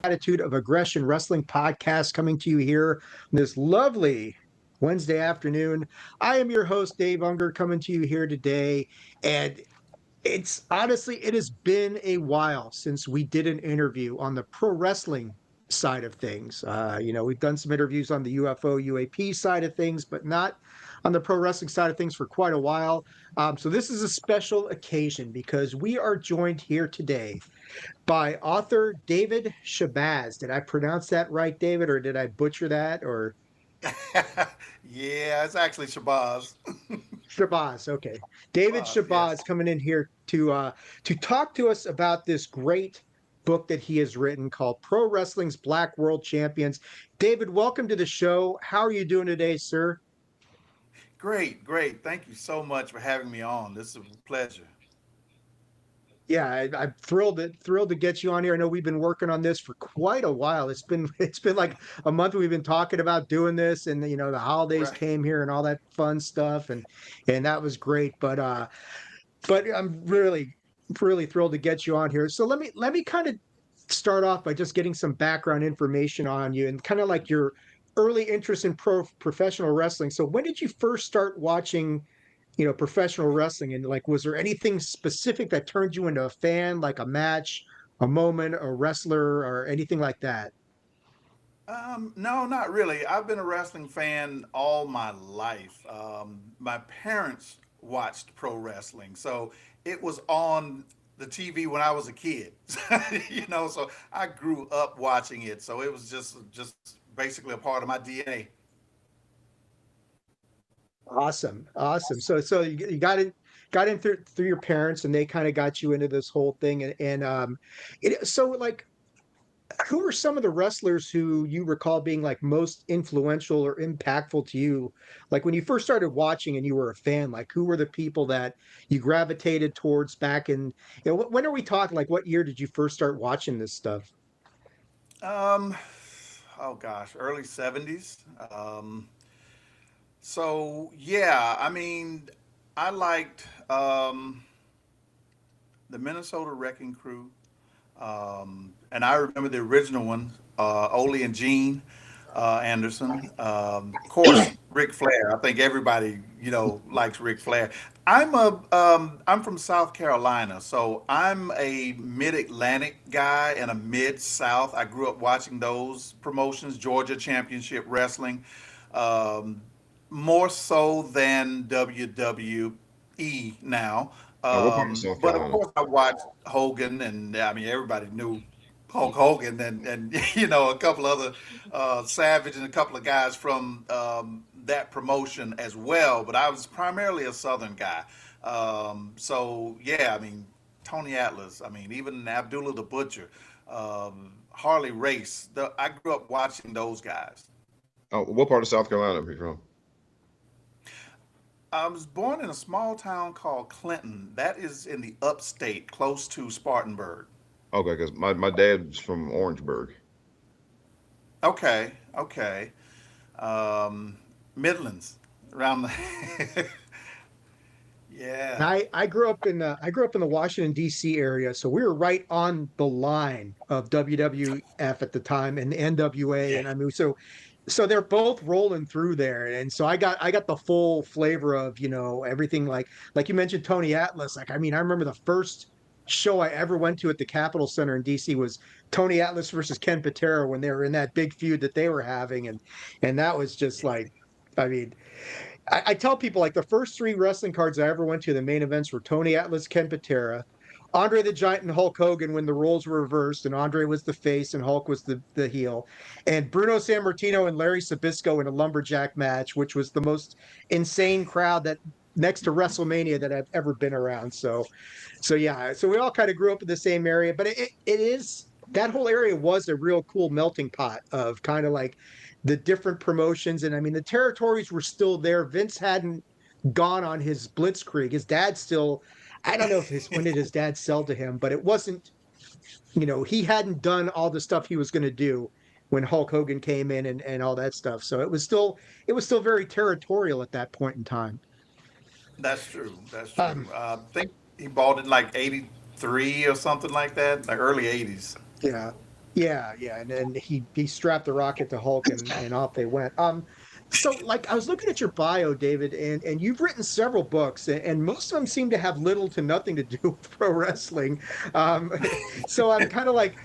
Attitude of Aggression Wrestling podcast coming to you here on this lovely Wednesday afternoon. I am your host, Dave Unger, coming to you here today. And it's honestly, it has been a while since we did an interview on the pro wrestling side of things. We've done some interviews on the UFO, UAP side of things, but not on the pro wrestling side of things for quite a while. So this is a special occasion because we are joined here today by author David Shabazz. Did I pronounce that right, David, or did I butcher that? Or Yeah, it's actually Shabazz. Shabazz? Okay, David Shabazz, yes. Shabazz coming in here to talk to us about this great book that he has written called Pro Wrestling's Black World Champions. David, welcome to the show. How are you doing today, sir? Great, great. Thank you so much for having me on. This is a pleasure. Yeah, I'm thrilled to get you on here. I know we've been working on this for quite a while. It's been like a month we've been talking about doing this, and the holidays Right. came here and all that fun stuff, and that was great. But I'm really thrilled to get you on here. So let me kind of start off by just getting some background information on you and kind of like your early interest in professional wrestling. So when did you first start watching, professional wrestling? And like, was there anything specific that turned you into a fan, like a match, a moment, a wrestler, or anything like that? No, not really. I've been a wrestling fan all my life. My parents watched pro wrestling, so it was on the TV when I was a kid. So I grew up watching it. So it was just basically a part of my DNA. Awesome. So you got in through your parents, and they kind of got you into this whole thing. So like, who were some of the wrestlers who you recall being like most influential or impactful to you? Like when you first started watching and you were a fan, like who were the people that you gravitated towards back in, when are we talking? Like what year did you first start watching this stuff? Um, oh gosh, early '70s. So yeah, I mean, I liked the Minnesota Wrecking Crew. And I remember the original one, Ole and Gene Anderson. Of course, Ric Flair. I think everybody, likes Ric Flair. I'm from South Carolina, so I'm a Mid-Atlantic guy and a Mid-South. I grew up watching those promotions, Georgia Championship Wrestling, um, more so than WWE now. What part of South But of Carolina? course, I watched Hogan, and I mean everybody knew Hulk Hogan, and a couple other Savage and a couple of guys from that promotion as well. But I was primarily a Southern guy. So yeah, I mean Tony Atlas. I mean even Abdullah the Butcher, Harley Race. I grew up watching those guys. Oh, what part of South Carolina are you from? I was born in a small town called Clinton. That is in the upstate, close to Spartanburg. Okay, because my dad's from Orangeburg. Okay, okay. Midlands, around the. And Yeah, I grew up in the Washington D.C. area, so we were right on the line of WWF at the time and the NWA, yeah, and I mean, so they're both rolling through there, and so I got the full flavor of everything, like you mentioned Tony Atlas. Like I mean, I remember the first show I ever went to at the Capitol Center in DC was Tony Atlas versus Ken Patera when they were in that big feud that they were having, and that was just like, I mean, I tell people like the first three wrestling cards I ever went to, the main events were Tony Atlas, Ken Patera, Andre the Giant, and Hulk Hogan when the roles were reversed, and Andre was the face and Hulk was the heel, and Bruno Sammartino and Larry Sabisco in a lumberjack match, which was the most insane crowd that next to WrestleMania that I've ever been around. So yeah, so we all kind of grew up in the same area, but it is that whole area was a real cool melting pot of kind of like the different promotions. And I mean, the territories were still there. Vince hadn't gone on his blitzkrieg. His dad still, I don't know if his when did his dad sell to him, but it wasn't, he hadn't done all the stuff he was going to do when Hulk Hogan came in and all that stuff. So it was still very territorial at that point in time. that's true. That's Um, true. I think he bought it like '83 or something like that, like early '80s. yeah. Yeah, and then he strapped the rocket to Hulk and off they went. So like I was looking at your bio, David, and you've written several books, and most of them seem to have little to nothing to do with pro wrestling. Um, so I'm kind of like,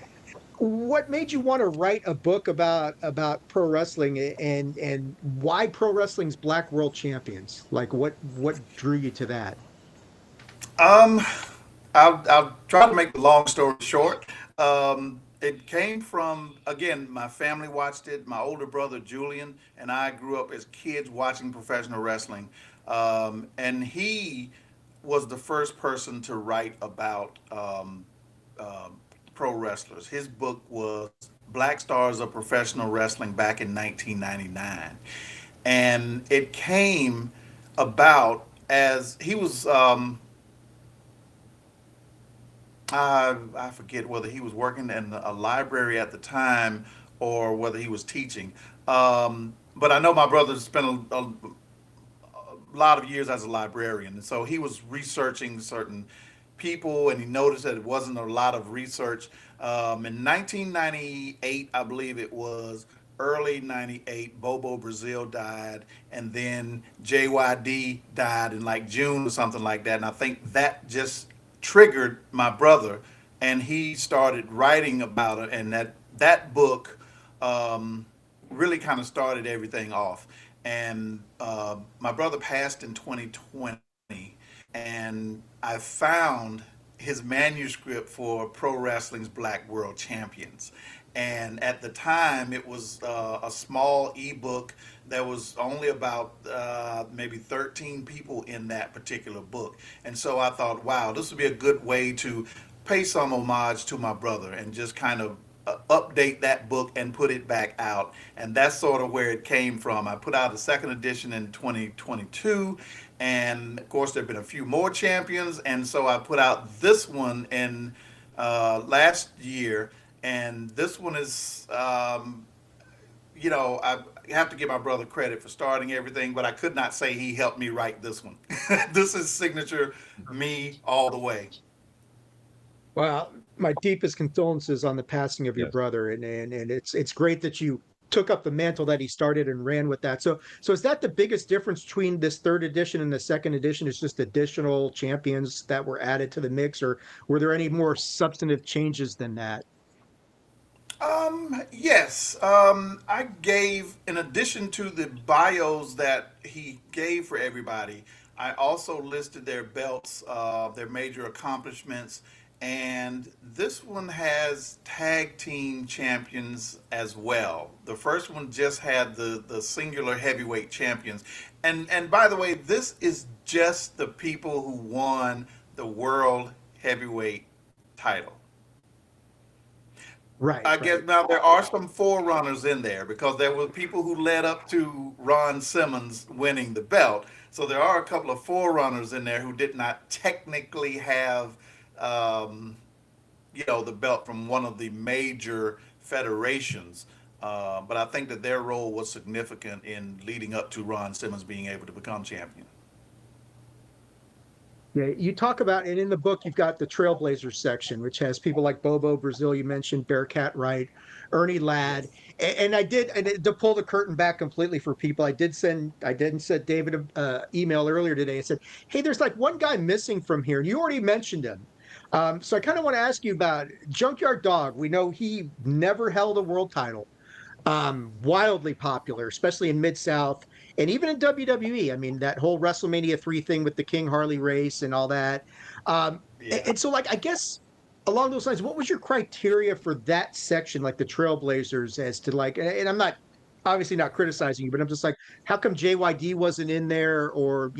what made you want to write a book about pro wrestling and why pro wrestling's Black World Champions? Like what drew you to that? Um, I'll try to make the long story short. It came from, again, my family watched it. My older brother Julian and I grew up as kids watching professional wrestling, and he was the first person to write about pro wrestlers. His book was Black Stars of Professional Wrestling back in 1999, and it came about as he was. I forget whether he was working in a library at the time or whether he was teaching. But I know my brother spent a lot of years as a librarian, and so he was researching certain people, and he noticed that it wasn't a lot of research. In 1998, I believe it was early '98, Bobo Brazil died, and then JYD died in like June or something like that, and I think that just triggered my brother, and he started writing about it, and that book um, really kind of started everything off. And my brother passed in 2020, and I found his manuscript for Pro Wrestling's Black World Champions. And at the time, it was a small ebook. There was only about maybe 13 people in that particular book. And so I thought, wow, this would be a good way to pay some homage to my brother and just kind of update that book and put it back out. And that's sort of where it came from. I put out a second edition in 2022. And of course, there have been a few more champions. And so I put out this one in last year. And this one is, I have to give my brother credit for starting everything, but I could not say he helped me write this one. This is signature me all the way. Well, my deepest condolences on the passing of your Yes. brother, and it's great that you took up the mantle that he started and ran with that. So is that the biggest difference between this third edition and the second edition? Is just additional champions that were added to the mix, or were there any more substantive changes than that? Yes. I gave, in addition to the bios that he gave for everybody, I also listed their belts, their major accomplishments, and this one has tag team champions as well. The first one just had the singular heavyweight champions. And by the way, this is just the people who won the world heavyweight title. Right, I guess right. now there are some forerunners in there because there were people who led up to Ron Simmons winning the belt. So there are a couple of forerunners in there who did not technically have, um, the belt from one of the major federations. But I think that their role was significant in leading up to Ron Simmons being able to become champion. Yeah, you talk about, and in the book, you've got the Trailblazers section, which has people like Bobo Brazil, you mentioned Bearcat Wright, Ernie Ladd, Yes. to pull the curtain back completely for people. I didn't send David a email earlier today. I said, hey, there's like one guy missing from here, and you already mentioned him. So I kind of want to ask you about Junkyard Dog. We know he never held a world title, wildly popular, especially in Mid South and even in WWE. I mean, that whole WrestleMania 3 thing with the King Harley race and all that. Yeah. And so, like, I guess along those lines, what was your criteria for that section, like the Trailblazers, as to like, and I'm not obviously not criticizing you, but I'm just like, how come JYD wasn't in there or,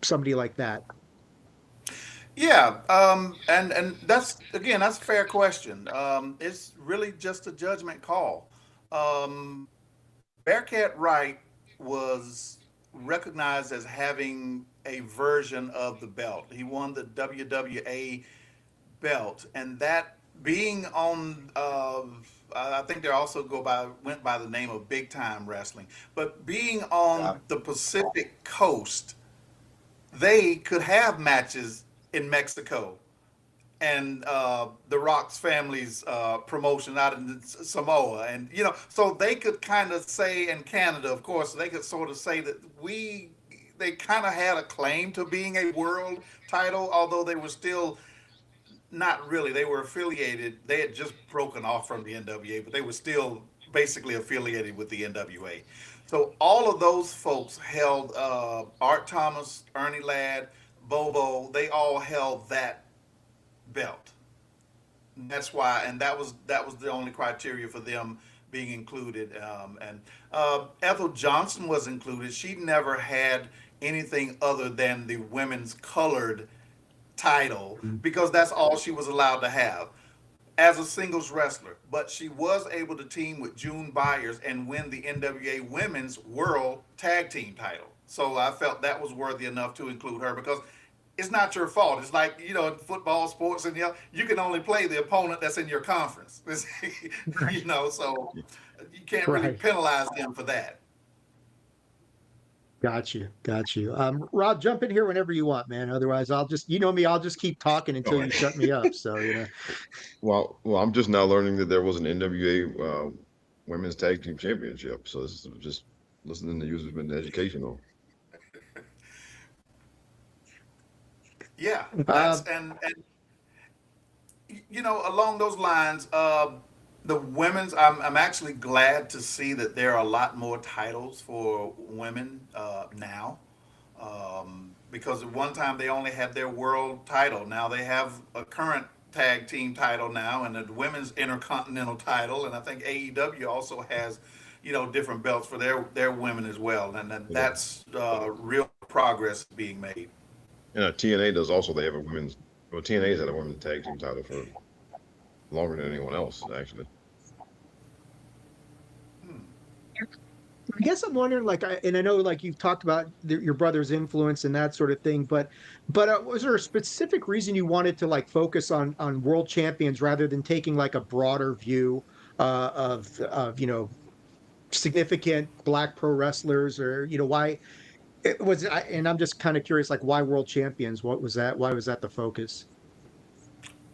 somebody like that? Yeah, and that's again that's a fair question. It's really just a judgment call. Um, Bearcat Wright was recognized as having a version of the belt. He won the WWA belt, and that being on, I think they also went by the name of Big Time Wrestling, but being Yeah. on the Pacific Coast, they could have matches in Mexico and the Rock's family's promotion out in Samoa, and so they could kind of say, in Canada, of course, they could sort of say that they kind of had a claim to being a world title, although they were still not really. They were affiliated. They had just broken off from the NWA, but they were still basically affiliated with the NWA. So all of those folks held Art Thomas, Ernie Ladd, Bobo. They all held that belt. That's why, and that was the only criteria for them being included. And Ethel Johnson was included. She never had anything other than the women's colored title because that's all she was allowed to have as a singles wrestler. But she was able to team with June Byers and win the NWA Women's World Tag Team title. So I felt that was worthy enough to include her because it's not your fault. It's like, in football, sports, and you can only play the opponent that's in your conference. So you can't really Right. penalize them for that. Got you. Got you. Rob, jump in here whenever you want, man. Otherwise, I'll just, you know me, I'll just keep talking All until you right. shut me up. So, Well, I'm just now learning that there was an NWA Women's Tag Team Championship. So this is just listening to you has been educational. Yeah, um, along those lines, the women's. I'm actually glad to see that there are a lot more titles for women now, because at one time they only had their world title. Now they have a current tag team title now, and a women's intercontinental title, and I think AEW also has, different belts for their women as well, and Yeah. that's real progress being made. And TNA does also. They have a women's. Well, TNA's had a women's tag team title for longer than anyone else, actually. Hmm. I guess I'm wondering, and I know, like you've talked about your brother's influence and that sort of thing, but was there a specific reason you wanted to like focus on world champions rather than taking like a broader view of significant Black pro wrestlers, or why it was? And I'm just kind of curious, like why world champions? What was that? Why was that the focus?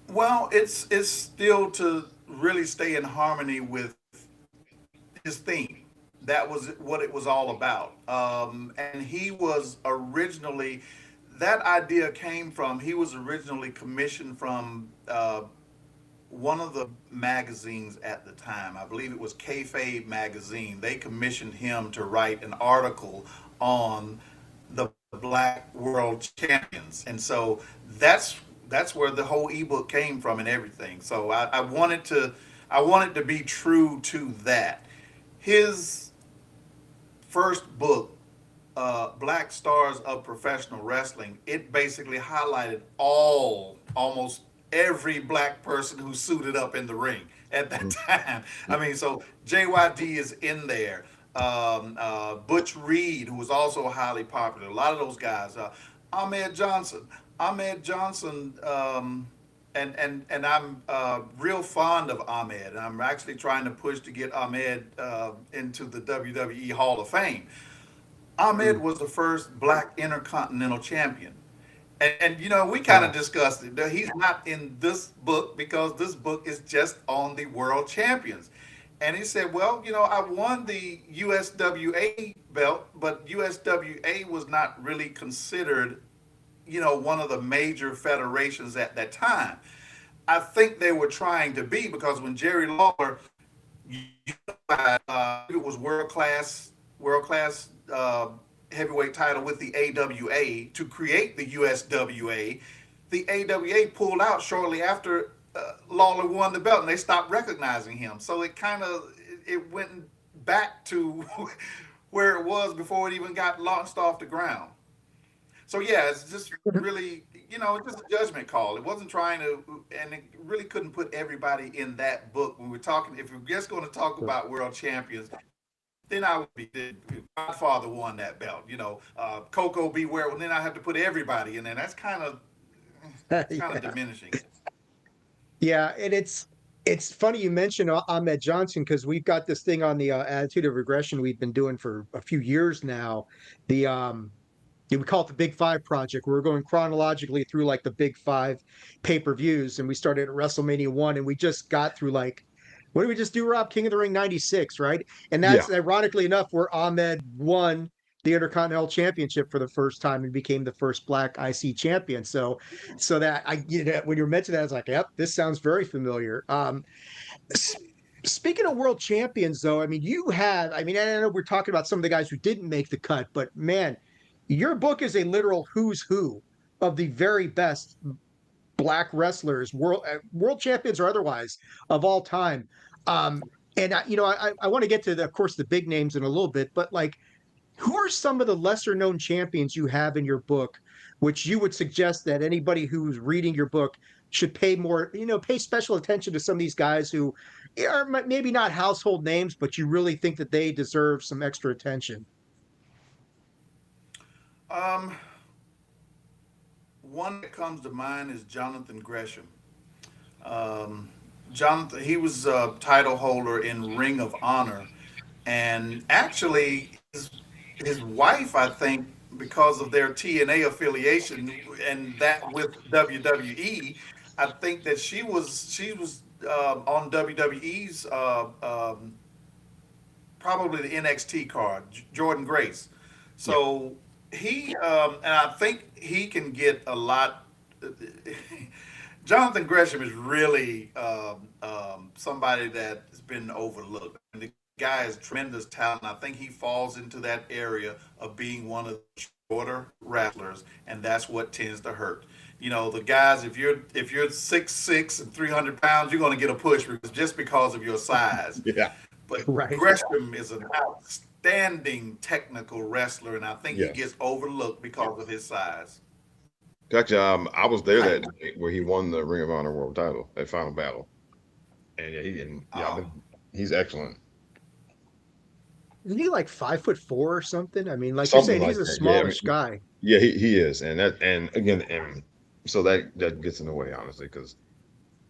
Well, it's still to really stay in harmony with his theme. That was what it was all about. And he was originally, that idea came from, he was originally commissioned from one of the magazines at the time. I believe it was Kayfabe magazine. They commissioned him to write an article on the Black World Champions, and so that's where the whole ebook came from and everything. So I wanted to be true to that. His first book, Black Stars of Professional Wrestling, it basically highlighted almost every black person who suited up in the ring at that Mhm. time. I mean, so JYD is in there. Butch Reed, who was also highly popular. A lot of those guys. Ahmed Johnson. Ahmed Johnson. And I'm real fond of Ahmed. And I'm actually trying to push to get Ahmed into the WWE Hall of Fame. Ahmed Mm. was the first black intercontinental champion. And we kind of Wow. discussed it. He's not in this book because this book is just on the world champions. And he said, well, I won the USWA belt, but USWA was not really considered, one of the major federations at that time. I think they were trying to be because when Jerry Lawler it was world class heavyweight title with the AWA to create the USWA. The AWA pulled out shortly after Lawler won the belt, and they stopped recognizing him. So it went back to where it was before it even got launched off the ground. So yeah, it's just really, it's just a judgment call. It wasn't trying to, and it really couldn't put everybody in that book. When we're talking, if we're just going to talk about world champions, then I would be. Godfather won that belt. Coco Beware. Well, then I have to put everybody in there. That's kind of Yeah. diminishing it. Yeah, and it's funny you mentioned Ahmed Johnson because we've got this thing on the Attitude of Regression we've been doing for a few years now. The we call it the Big Five Project. We were going chronologically through like the Big Five pay-per-views, and we started at WrestleMania 1, and we just got through like, what did we just do, Rob? King of the Ring 96, right? And Yeah. that's ironically enough where Ahmed won the Intercontinental Championship for the first time and became the first Black IC champion. So that when you mentioned that, I was like, yep, this sounds very familiar. Speaking of world champions, though, I mean, I mean, I know we're talking about some of the guys who didn't make the cut, but man, your book is a literal who's who of the very best black wrestlers, world champions or otherwise, of all time. Um, and I want to get to of course, the big names in a little bit, but like, who are some of the lesser known champions you have in your book, which you would suggest that anybody who's reading your book should pay more, pay special attention to some of these guys who are maybe not household names, but you really think that they deserve some extra attention? Um, One that comes to mind is Jonathan Gresham. Um, Jonathan, he was a title holder in Ring of Honor, and actually his wife, I think, because of their TNA affiliation and that with WWE, I think that she was on WWE's probably the NXT card, Jordan Grace. Yeah. So and I think he can get a lot. Jonathan Gresham is really somebody that has been overlooked. And the guy has tremendous talent. I think he falls into that area of being one of the shorter wrestlers, and that's what tends to hurt. The guys, if you're 6'6" and 300 pounds, you're going to get a push just because of your size. Yeah. But Right. Gresham is an outstanding technical wrestler, and I think he Yes. gets overlooked because of his size. Actually, I was there that night where he won the Ring of Honor World Title at Final Battle, and Oh, he's excellent. Isn't he like 5'4" or something? I mean, like you're Something saying, he's like a that. Yeah, I smallish mean, guy. yeah, he is, and again, and so that gets in the way, honestly, because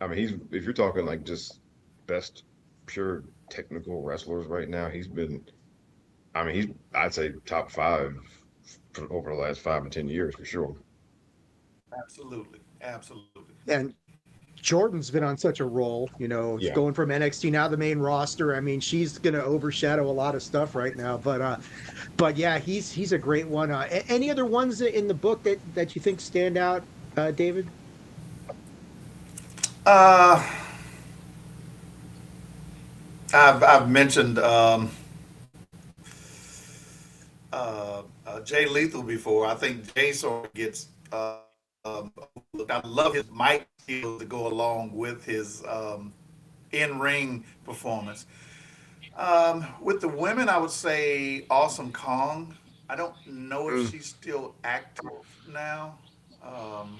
I mean, if you're talking like just best pure technical wrestlers right now, I mean, I'd say top five for over the last 5 or 10 years for sure. absolutely, absolutely. And Jordan's been on such a roll, Yeah. going from NXT now the main roster. I mean, she's going to overshadow a lot of stuff right now. But yeah, he's a great one. Any other ones in the book that you think stand out, David? Uh, I've mentioned Jay Lethal before. I think Jay sort of gets. Look, I love his mic skills to go along with his in-ring performance. With the women, I would say Awesome Kong. I don't know if Mm. she's still active now, um,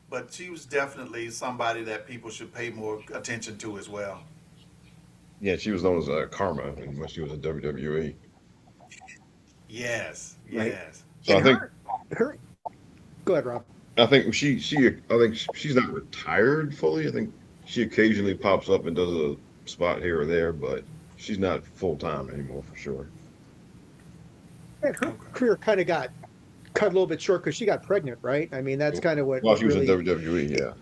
but she was definitely somebody that people should pay more attention to as well. Yeah, she was known as Karma when she was in WWE. Yes, Right. yes. So And her. Go ahead, Rob. I think she's not retired fully. I think she occasionally pops up and does a spot here or there, but she's not full time anymore for sure. And her Okay. career kind of got cut a little bit short because she got pregnant, right? I mean, that's kind of what While she was in really. WWE, yeah.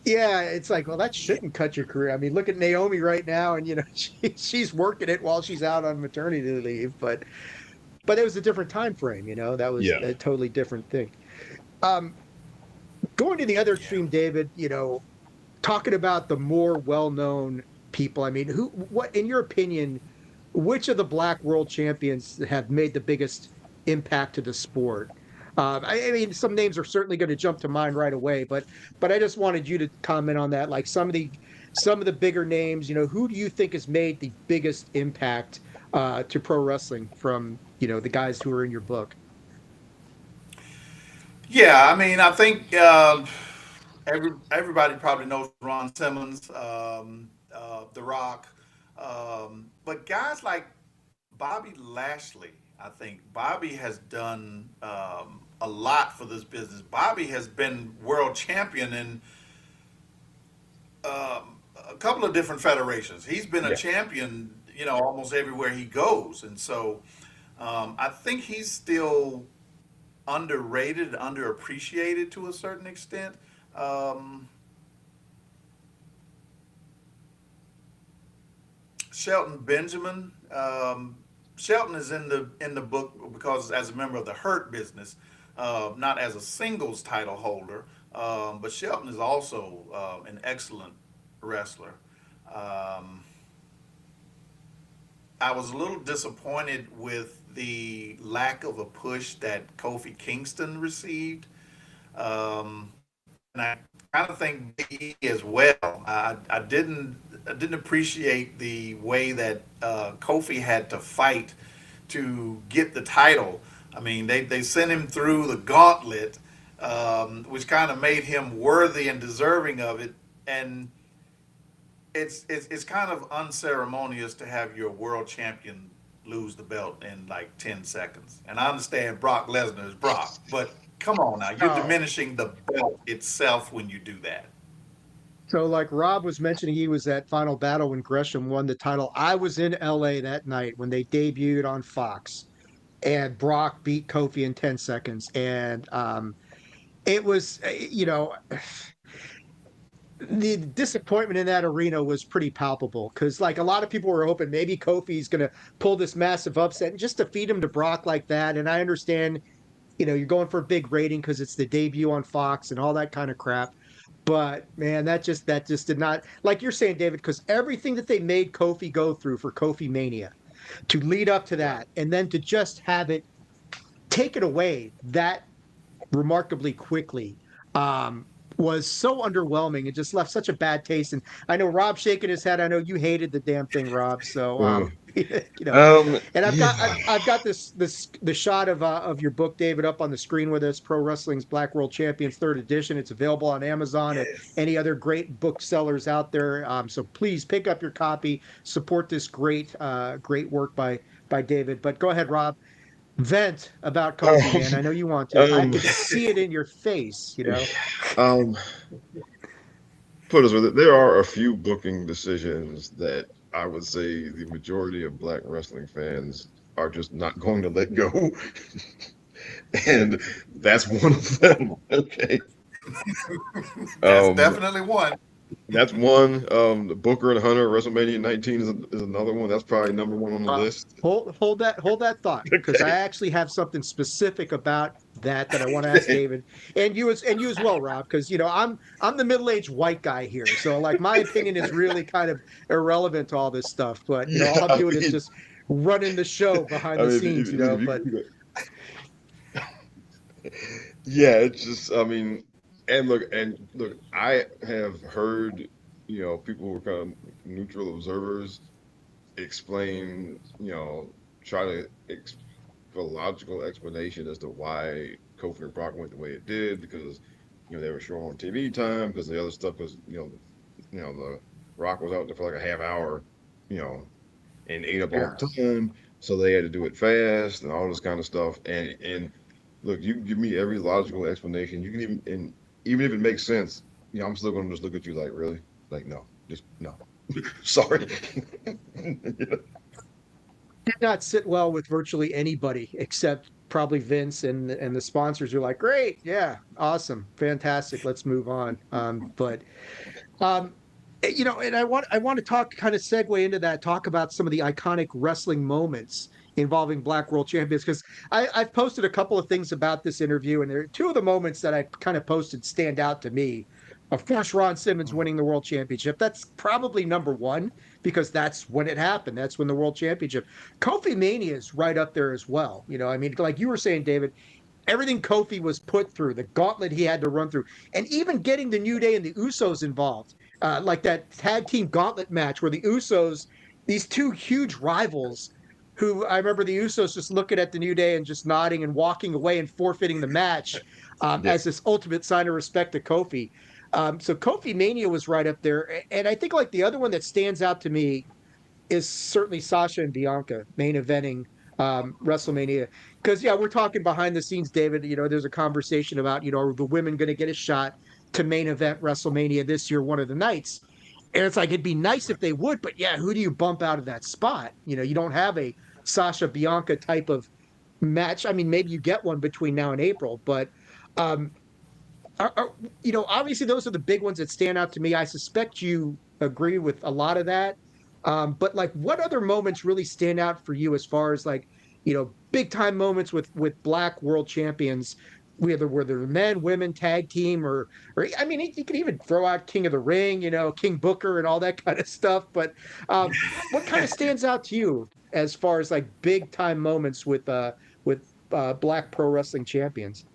Yeah, it's like, well, that shouldn't cut your career. I mean, look at Naomi right now, and she's working it while she's out on maternity leave. But it was a different time frame. That was Yeah. a totally different thing. Um, Going to the other Yeah. extreme, David. Talking about the more well-known people. I mean, what, in your opinion, which of the black world champions have made the biggest impact to the sport? I mean, some names are certainly going to jump to mind right away, but I just wanted you to comment on that. Like some of the bigger names, who do you think has made the biggest impact to pro wrestling from the guys who are in your book? Yeah, I mean, I think everybody probably knows Ron Simmons, The Rock, but guys like Bobby Lashley. I think Bobby has done a lot for this business. Bobby has been world champion in a couple of different federations. He's been a Yeah. champion, almost everywhere he goes, and so I think he's still underrated, underappreciated to a certain extent. Um, Shelton Benjamin. Shelton is in the book because as a member of the Hurt Business, not as a singles title holder. But Shelton is also an excellent wrestler. Um, I was a little disappointed with the lack of a push that Kofi Kingston received. And I kind of think Big E as well. I didn't appreciate the way that Kofi had to fight to get the title. I mean, they sent him through the gauntlet, which kind of made him worthy and deserving of it. And it's kind of unceremonious to have your world champion lose the belt in like 10 seconds. And I understand Brock Lesnar is Brock, but come on now, you're Oh, diminishing the belt itself when you do that. so like Rob was mentioning, he was at Final Battle when Gresham won the title. I was in LA that night when they debuted on Fox, and Brock beat Kofi in 10 seconds. And it was, the disappointment in that arena was pretty palpable because, like, a lot of people were hoping maybe Kofi's going to pull this massive upset and just defeat him to Brock like that. And I understand, you're going for a big rating because it's the debut on Fox and all that kind of crap. But man, that just did not, like you're saying, David, because everything that they made Kofi go through for Kofi Mania to lead up to Right. that, and then to just have it taken away that remarkably quickly, um, was so underwhelming. It just left such a bad taste. And I know Rob shaking his head. I know you hated the damn thing, Rob. So Uh, you know, and I've got I've, yeah. I've got this the shot of your book, David, up on the screen with us. Pro Wrestling's Black World Champions third edition. It's available on Amazon at Yes. any other great booksellers out there. So please pick up your copy. Support this great work by David. But go ahead, Rob. Vent about Kofi, man. I know you want to. I Um, could see it in your face. um, put it this way, there are a few booking decisions that I would say the majority of black wrestling fans are just not going to let go, and that's one of them. Okay. That's Um, definitely one. that's one. The Booker and Hunter WrestleMania 19 is another one. That's probably number one on the Uh, list. hold that thought, because I Okay. actually have something specific about that I want to ask Okay. David, and you as well, Rob, because I'm the middle-aged white guy here, so like my opinion is really kind of irrelevant to all this stuff. But Yeah. all I'm doing is just running the show behind I the mean, scenes, if But yeah, it's just, I mean, and look, I have heard, people who are kind of neutral observers explain, try to give a logical explanation as to why Kofi and Brock went the way it did, because, they were short on TV time, because the other stuff was, the Rock was out there for like a half hour, you know, and ate up all yeah. the time, so they had to do it fast and all this kind of stuff. And look, you can give me every logical explanation. You can even if it makes sense, I'm still gonna just look at you like, really? Like, no, just no. Sorry. Did not sit well with virtually anybody except probably Vince and the sponsors are like, great, yeah, awesome, fantastic, let's move on. But Um, and I want to talk, kind of segue into that, talk about some of the iconic wrestling moments involving Black World Champions, because I've posted a couple of things about this interview, and there are two of the moments that I kind of posted stand out to me. Of course, Ron Simmons winning the World Championship. That's probably number one because that's when it happened. That's when the World Championship. Kofi Mania is right up there as well. I mean, like you were saying, David, everything Kofi was put through, the gauntlet he had to run through, and even getting the New Day and the Usos involved, like that tag team gauntlet match where the Usos, these two huge rivals, who I remember the Usos just looking at the New Day and just nodding and walking away and forfeiting the match, Yeah. as this ultimate sign of respect to Kofi. So Kofi Mania was right up there, and I think like the other one that stands out to me is certainly Sasha and Bianca main eventing WrestleMania. Because yeah, we're talking behind the scenes, David. There's a conversation about are the women going to get a shot to main event WrestleMania this year, one of the nights. And it's like it'd be nice if they would, but yeah, who do you bump out of that spot? You don't have a Sasha Bianca type of match. I mean, maybe you get one between now and April, but um, obviously those are the big ones that stand out to me. I suspect you agree with a lot of that. But like, what other moments really stand out for you as far as like, big time moments with black world champions, whether men, women, tag team, or I mean, you could even throw out King of the Ring, King Booker and all that kind of stuff. But what kind of stands out to you as far as like big time moments with black pro wrestling champions?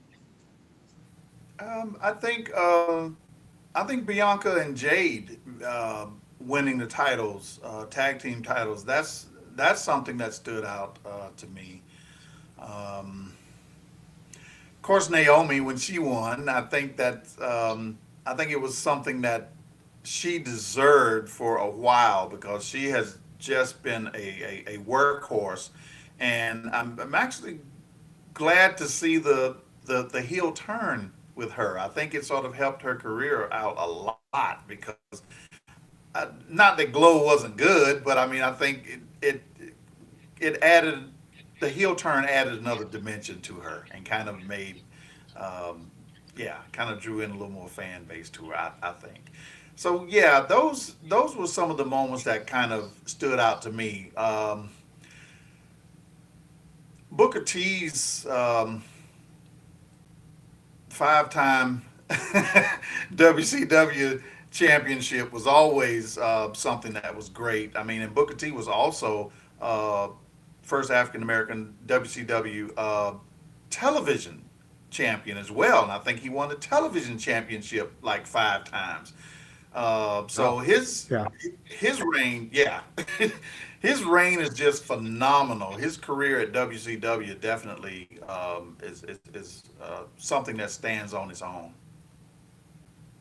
Um, I think I think Bianca and Jade winning the titles, tag team titles. That's something that stood out to me. Um, of course, Naomi when she won, I think it was something that she deserved for a while because she has just been a workhorse, and I'm actually glad to see the heel turn with her. I think it sort of helped her career out a lot because not that Glow wasn't good, but I mean I think it added the heel turn added another dimension to her and kind of made yeah, kind of drew in a little more fan base to her. I think. So yeah, those were some of the moments that kind of stood out to me. Booker T's five-time WCW championship was always something that was great. I mean, and Booker T was also first African American WCW television champion as well, and I think he won the television championship like 5 times. So Oh, his yeah. his reign, yeah, his reign is just phenomenal. His career at WCW definitely is something that stands on its own.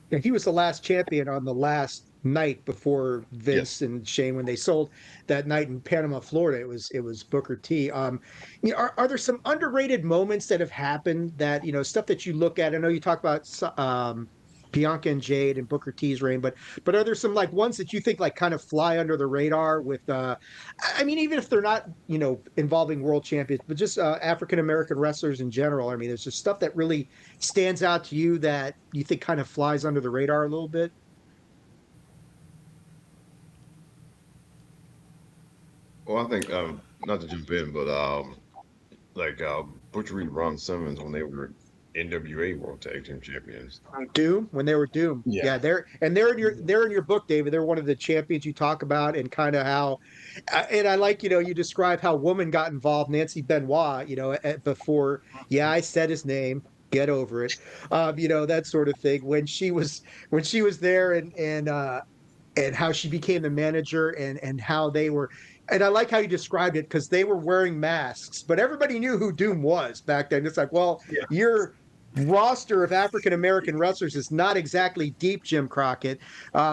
Yeah, he was the last champion on the last night before Yes. Vince and Shane when they sold that night in Panama, Florida. It was Booker T. Are there some underrated moments that have happened that stuff that you look at? I know you talk about Bianca and Jade and Booker T's reign, but are there some like ones that you think like kind of fly under the radar with I mean, even if they're not, involving world champions, but just African American wrestlers in general. I mean, there's just stuff that really stands out to you that you think kind of flies under the radar a little bit. Well, I think not to jump in, but like Butcher Reed, Ron Simmons when they were NWA World Tag Team Champions. Doom when they were Doom. Yeah. Yeah, they're in your book, David. They're one of the champions you talk about and kind of how and I like, you describe how woman got involved, Nancy Benoit, before, yeah, I said his name. Get over it. That sort of thing. When she was there and how she became the manager and how they were and I like how you described it because they were wearing masks, but everybody knew who Doom was back then. It's like, well, Yeah. your roster of African American wrestlers is not exactly deep, Jim Crockett.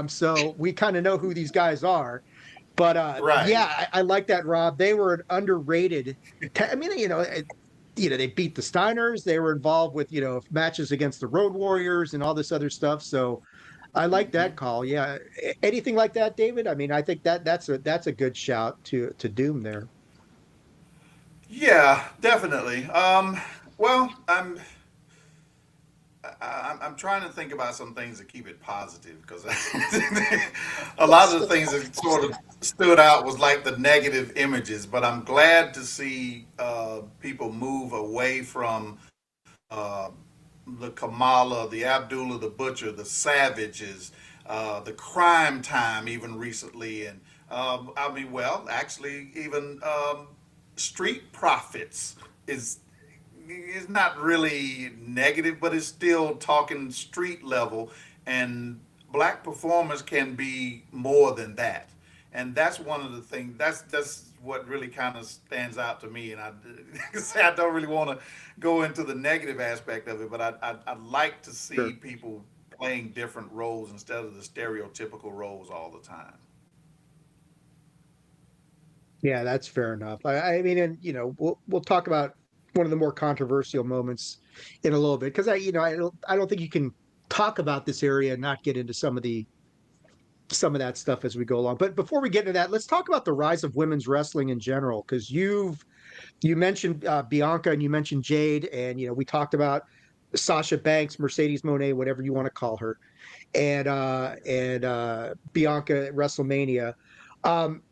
So we kind of know who these guys are. But Right. yeah, I like that, Rob. They were an underrated. I mean, they beat the Steiners. They were involved with matches against the Road Warriors and all this other stuff. So I like Mhm. that call. Yeah. Anything like that, David? I mean, I think that's a good shout to Doom there. Yeah, definitely. Well, I'm trying to think about some things to keep it positive because a lot of the things that sort of stood out was like the negative images. But I'm glad to see people move away from uh, the Kamala, the Abdullah the Butcher, the Savages, the Crime Time, even recently, and I mean, well, actually, even Street Profits is not really negative, but it's still talking street level, and black performers can be more than that. And that's one of the things. That's what really kind of stands out to me. And I don't really want to go into the negative aspect of it, but I like to see Sure. people playing different roles instead of the stereotypical roles all the time. Yeah, that's fair enough. I mean, and we'll talk about one of the more controversial moments in a little bit because I don't think you can talk about this area and not get into some of that stuff as we go along. But before we get into that, let's talk about the rise of women's wrestling in general because you've you mentioned Bianca and you mentioned Jade, and we talked about Sasha Banks, Mercedes Moné, whatever you want to call her, and Bianca at WrestleMania. Um,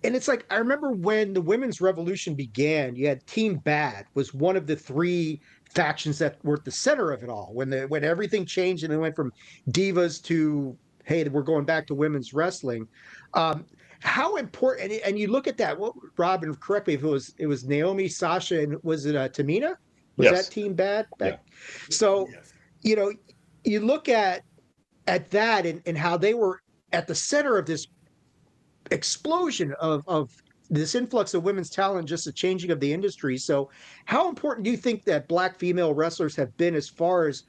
and it's like I remember when the women's revolution began, you had Team Bad was one of the three factions that were at the center of it all. When everything changed and it went from divas to hey, we're going back to women's wrestling. Um, how important and you look at that, what Robin, correct me if it was Naomi, Sasha, and was it Tamina? Was that Yes. Team Bad Yeah. back? So, Yes. you know, you look at that and how they were at the center of this explosion of this influx of women's talent, just the changing of the industry. So, how important do you think that black female wrestlers have been as far as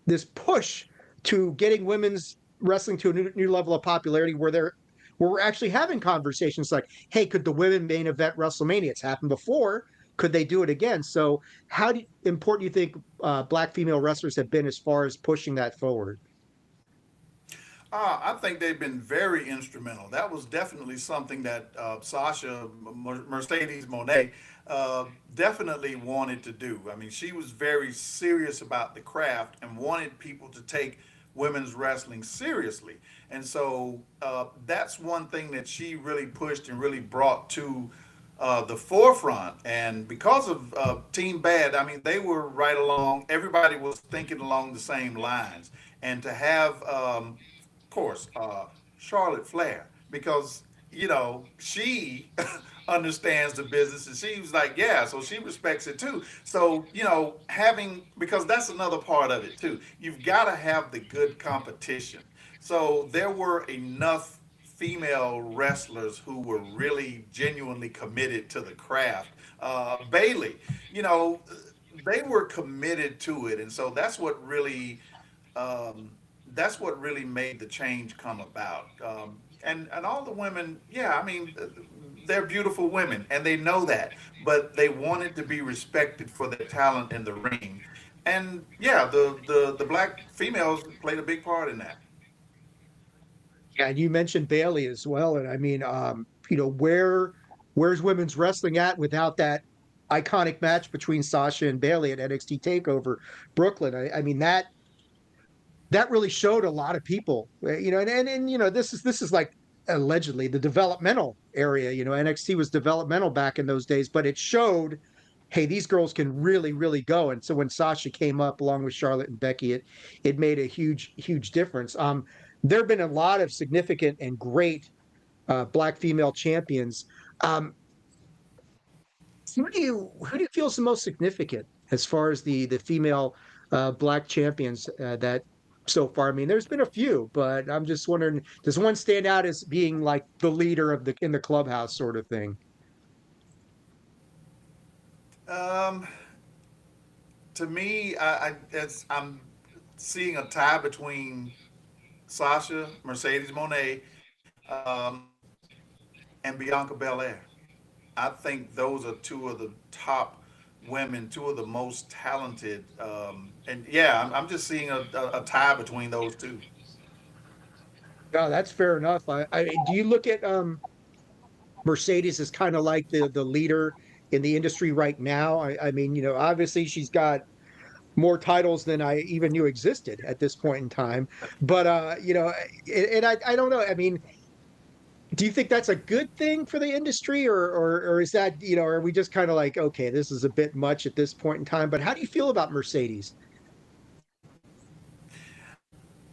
this push to getting women's wrestling to a new level of popularity where we're actually having conversations like, hey, could the women main event WrestleMania? It's happened before. Could they do it again? So, important do you think black female wrestlers have been as far as pushing that forward? I think they've been very instrumental. That was definitely something that Sasha Mercedes Monet definitely wanted to do. I mean, she was very serious about the craft and wanted people to take women's wrestling seriously. And so that's one thing that she really pushed and really brought to the forefront. And because of Team Bad, I mean, they were right along. Everybody was thinking along the same lines. And to have course, Charlotte Flair, because she understands the business, and she was like, yeah, so she respects it too. So having because that's another part of it too. You've got to have the good competition. So there were enough female wrestlers who were really genuinely committed to the craft. Bailey, you know, they were committed to it, and so um, that's what really made the change come about. And all the women, yeah, I mean, they're beautiful women, and they know that, but they wanted to be respected for their talent in the ring. And yeah, the black females played a big part in that. Yeah, and you mentioned Bailey as well, and I mean, where's women's wrestling at without that iconic match between Sasha and Bailey at NXT Takeover Brooklyn? I mean that really showed a lot of people, and this is like allegedly the developmental area. NXT was developmental back in those days, but it showed, hey, these girls can really, really go. And so when Sasha came up along with Charlotte and Becky, it made a huge, huge difference. There have been a lot of significant and great black female champions. Um, who do you feel is the most significant as far as the female black champions that so far? I mean, there's been a few, but I'm just wondering, does one stand out as being like the leader of the in the clubhouse sort of thing? Um, to me, I'm seeing a tie between Sasha Mercedes Monet um, and Bianca Belair. I think those are two of the top women, two of the most talented. And yeah, I'm just seeing a tie between those two. No, that's fair enough. Do you look at Mercedes as kind of like the leader in the industry right now? I mean, obviously she's got more titles than I even knew existed at this point in time. But and I don't know. I mean, do you think that's a good thing for the industry, or is that are we just kind of like, okay, this is a bit much at this point in time? But how do you feel about Mercedes?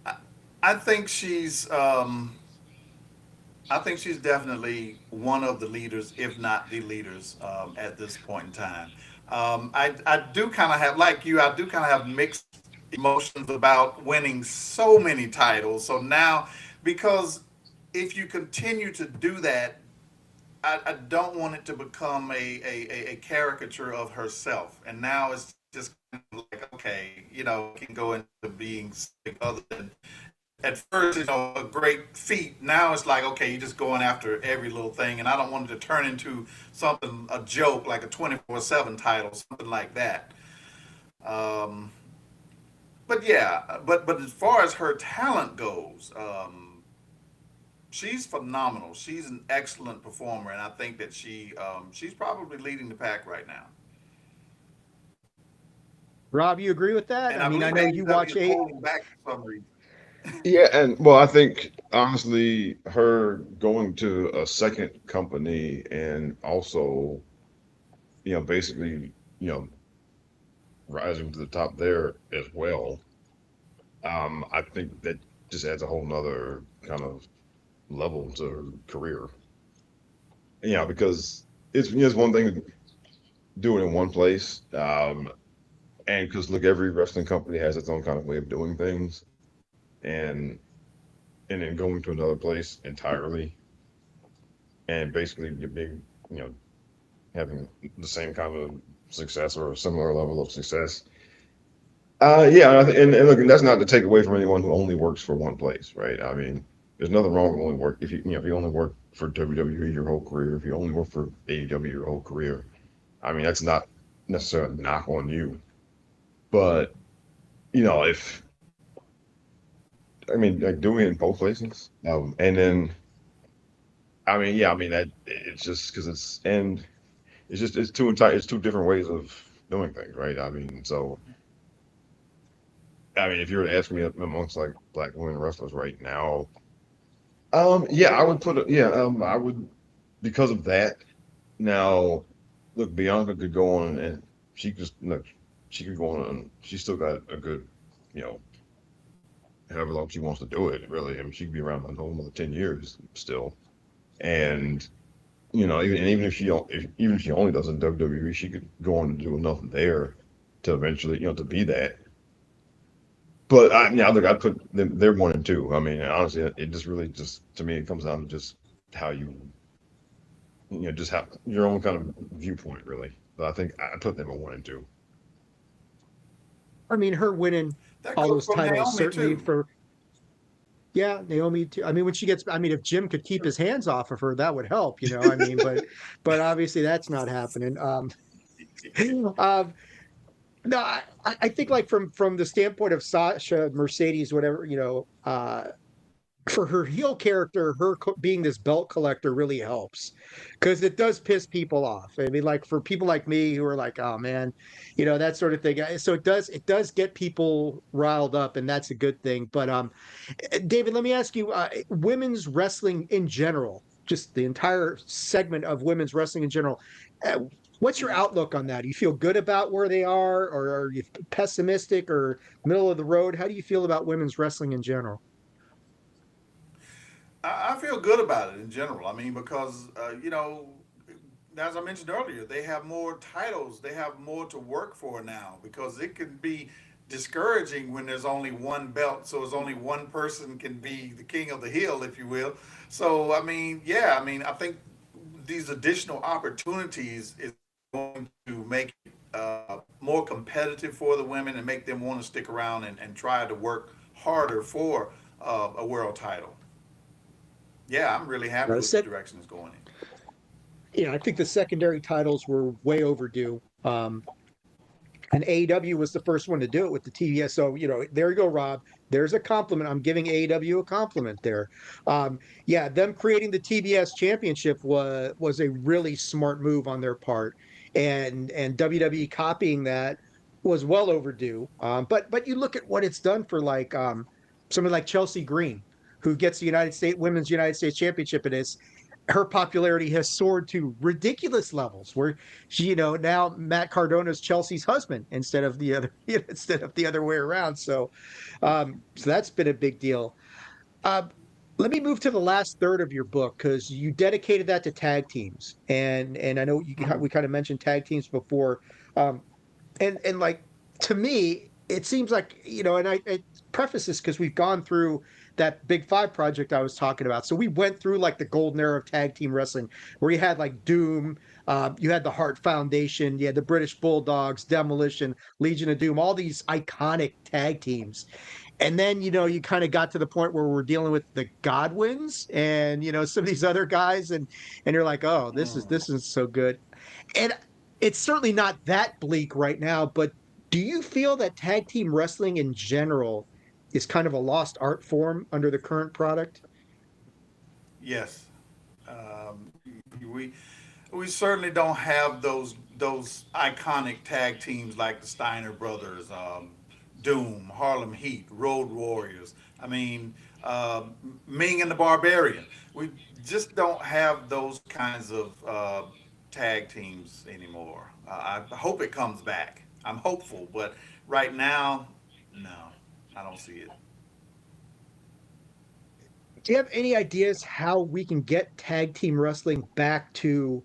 I, I think she's I think she's definitely one of the leaders, if not the leaders, at this point in time. I do kind of have, like you, I do kind of have mixed emotions about winning so many titles. So now, because if you continue to do that, I don't want it to become a caricature of herself. And now it's just kind of like, okay, can go into being something other than at first, a great feat. Now it's like, okay, you're just going after every little thing, and I don't want it to turn into something, a joke, like a 24/7 title, something like that. Um, but yeah, but as far as her talent goes, she's phenomenal. She's an excellent performer, and I think that she's probably leading the pack right now. Rob, you agree with that? And I I mean, I believe know you AEW watch is pulling back for some reason. Yeah, and well, I think honestly, her going to a second company and also, basically, you know, rising to the top there as well. I think that just adds a whole nother kind of level to her career. Because it's one thing to do it in one place, and because look, every wrestling company has its own kind of way of doing things, and and then going to another place entirely, and basically you're being, you know, having the same kind of success or a similar level of success. Yeah, and look, and that's not to take away from anyone who only works for one place, right? I mean, there's nothing wrong with only work if if you only work for WWE your whole career, if you only work for AEW your whole career. I mean, that's not necessarily a knock on you, but if I mean, like doing it in both places, and then I mean, yeah, I mean that it's just because it's it's two different ways of doing things, right? I mean, so I mean, if you were to ask me amongst like black women wrestlers right now, yeah, I would I would because of that. Now, look, Bianca could go on and look, she could go on and she's still got a good, you know, however long she wants to do it. Really, I mean, she could be around a whole another 10 years still, and even if even if she only does in WWE, she could go on and do enough there to eventually, to be that. But look, I put them, they're one and two. I mean, honestly, it just really just to me, it comes down to just how just how your own kind of viewpoint, really. But I think I put them at one and two. I mean, her winning That all goes those for titles Naomi certainly too. for yeah, Naomi too. I mean, when she gets, I mean, if Jim could keep his hands off of her, that would help, I mean, but obviously that's not happening. Um, no, I think like from the standpoint of Sasha, Mercedes, whatever, for her heel character, being this belt collector really helps because it does piss people off. I mean, like for people like me who are like, oh man, that sort of thing. So it does get people riled up, and that's a good thing. But David, let me ask you, women's wrestling in general, just the entire segment of women's wrestling in general. Uh, what's your Mhm. outlook on that? Do you feel good about where they are, or are you pessimistic or middle of the road? How do you feel about women's wrestling in general? I feel good about it in general. I mean, because as I mentioned earlier, they have more titles. They have more to work for now because it can be discouraging when there's only one belt. So it's only one person can be the king of the hill, if you will. So I mean, yeah, I mean, I think these additional opportunities is going to make it more competitive for the women and make them want to stick around and try to work harder for a world title. Yeah, I'm really happy The with the sec direction it's going in. I think the secondary titles were way overdue. And AEW was the first one to do it with the TBS. So, there you go, Rob. There's a compliment. I'm giving AEW a compliment there. Um, yeah, them creating the TBS championship was a really smart move on their part. And WWE copying that was well overdue. But you look at what it's done for like someone like Chelsea Green, who gets the United States Championship, and her popularity has soared to ridiculous levels where she, now Matt Cardona's Chelsea's husband instead of the other instead of the other way around. So that's been a big deal. Uh, let me move to the last third of your book because you dedicated that to tag teams, and I know Mhm. we kind of mentioned tag teams before, um, and like to me it seems like and I preface this because we've gone through that big five project I was talking about, so we went through like the golden era of tag team wrestling where you had like Doom, you had the Hart Foundation, you had the British Bulldogs, Demolition, Legion of Doom, all these iconic tag teams. And then you kind of got to the point where we're dealing with the Godwins and some of these other guys, and you're like, oh, this is Mm. this is so good. And it's certainly not that bleak right now, but do you feel that tag team wrestling in general is kind of a lost art form under the current product? Yes. Um, we we certainly don't have those iconic tag teams like the Steiner brothers, Doom, Harlem Heat, Road Warriors. I mean, Ming and the Barbarian. We just don't have those kinds of tag teams anymore. I hope it comes back. I'm hopeful, but right now, no, I don't see it. Do you have any ideas how we can get tag team wrestling back to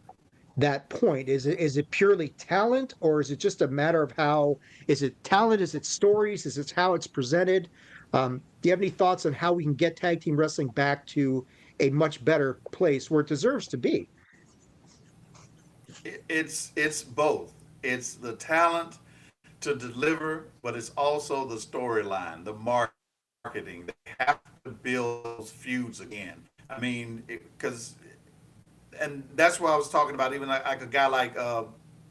that point? Is it purely talent, or is it just a matter of how, is it talent? Is it stories? Is it how it's presented? Do you have any thoughts on how we can get tag team wrestling back to a much better place where it deserves to be? It's both. It's the talent to deliver, but it's also the storyline, the marketing. They have to build those feuds again. I mean, because and that's what I was talking about. Even like a guy like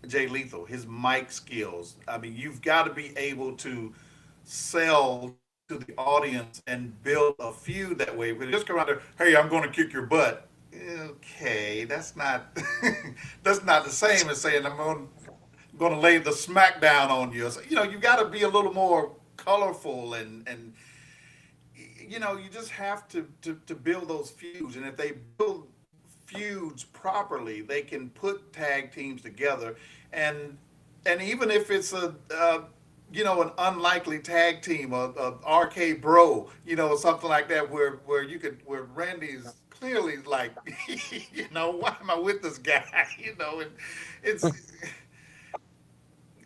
Jay Lethal, his mic skills. I mean, you've got to be able to sell to the audience and build a feud that way. But just come out there, hey, I'm going to kick your butt. Okay, that's not that's not the same as saying going to lay the smackdown on you. So, you got to be a little more colorful and you just have to build those feuds. And if they build feuds properly, they can put tag teams together. And and even if it's an unlikely tag team, a RK Bro, something like that, where Randy's clearly like, why am I with this guy? And it's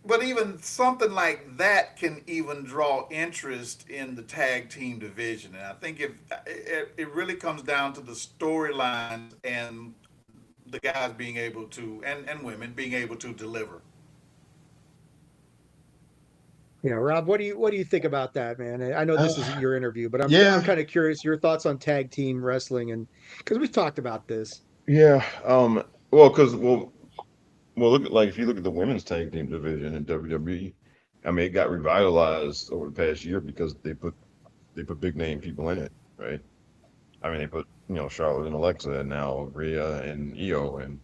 but even something like that can even draw interest in the tag team division. And I think if it really comes down to the storylines and the guys being able to, and women being able to deliver. Rob, what do you think about that, man? I know this isn't Uh, your interview, but I'm yeah, kind of curious your thoughts on tag team wrestling, and because we've talked about this. yeah. Well, look at like if you look at the women's tag team division in WWE, I mean, it got revitalized over the past year because they put big name people in it, right? I mean, they put Charlotte and Alexa, and now Rhea and Io, and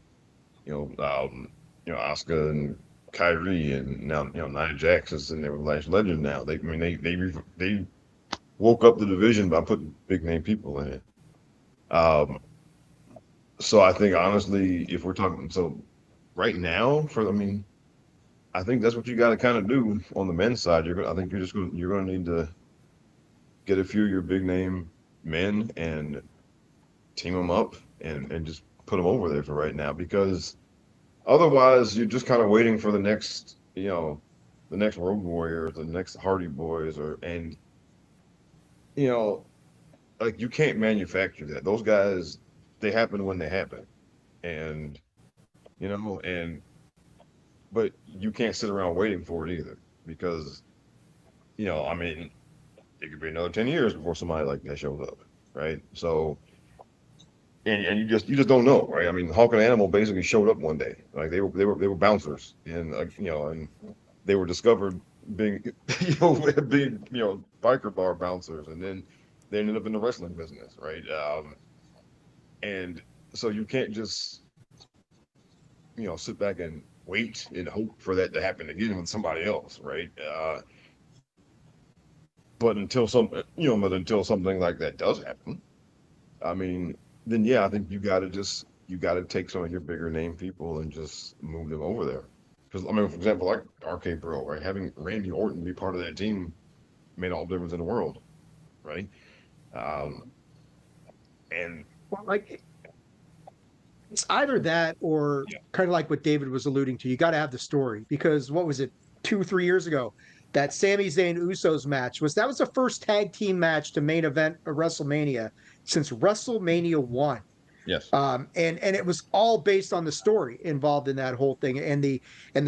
Asuka and Kyrie, and now Nia Jax is in there with Lash Legend now. I mean, they woke up the division by putting big name people in it. Um, so I think honestly, if we're talking, so right now, I mean, I think that's what you got to kind of do on the men's side. I think you're going to need to get a few of your big name men and team them up and just put them over there for right now, because otherwise you're just kind of waiting for the next Road Warriors, the next Hardy Boys, and you know, like you can't manufacture that. Those guys, they happen when they happen, and and but you can't sit around waiting for it either, because I mean, it could be another 10 years before somebody like that shows up, right? So, and you just don't know, right? I mean, Hawk and Animal basically showed up one day, like they were bouncers, and and they were discovered being being biker bar bouncers, and then they ended up in the wrestling business, right? And so you can't just sit back and wait and hope for that to happen again with somebody else, right? But until something like that does happen, I mean, then yeah, I think you got to take some of your bigger name people and just move them over there. Because I mean, for example, like RK Bro, right? Having Randy Orton be part of that team made all the difference in the world, right? Um, and Well, like it's either that or yeah, kind of like what David was alluding to. You got to have the story because what was it, 2, 3 years ago? That Sami Zayn Usos match was the first tag team match to main event a WrestleMania since WrestleMania 1. yes, And it was all based on the story involved in that whole thing, and the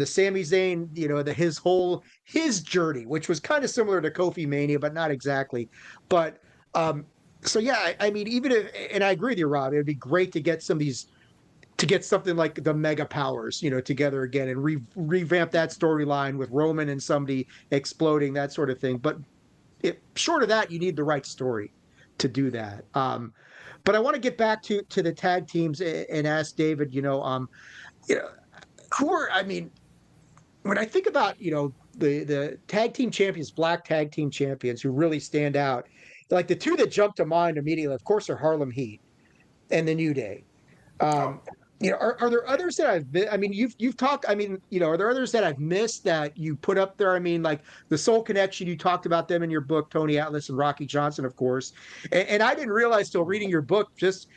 Sami Zayn, his journey, which was kind of similar to Kofi Mania, but not exactly. But um, so yeah, I mean, even if, and I agree with you, Rob, it'd be great to get some of these, to get something like the Mega Powers, together again and revamp that storyline with Roman and somebody exploding, that sort of thing. But short of that, you need the right story to do that. But I want to get back to the tag teams and ask David, you know, who are, I mean, when I think about, the tag team champions, black tag team champions who really stand out, like the two that jump to mind immediately, of course, are Harlem Heat and the New Day. Oh, Um, are there others that I mean, you've talked. I mean, are there others that I've missed that you put up there? I mean, like the Soul Connection, you talked about them in your book, Tony Atlas and Rocky Johnson, of course. And I didn't realize till reading your book just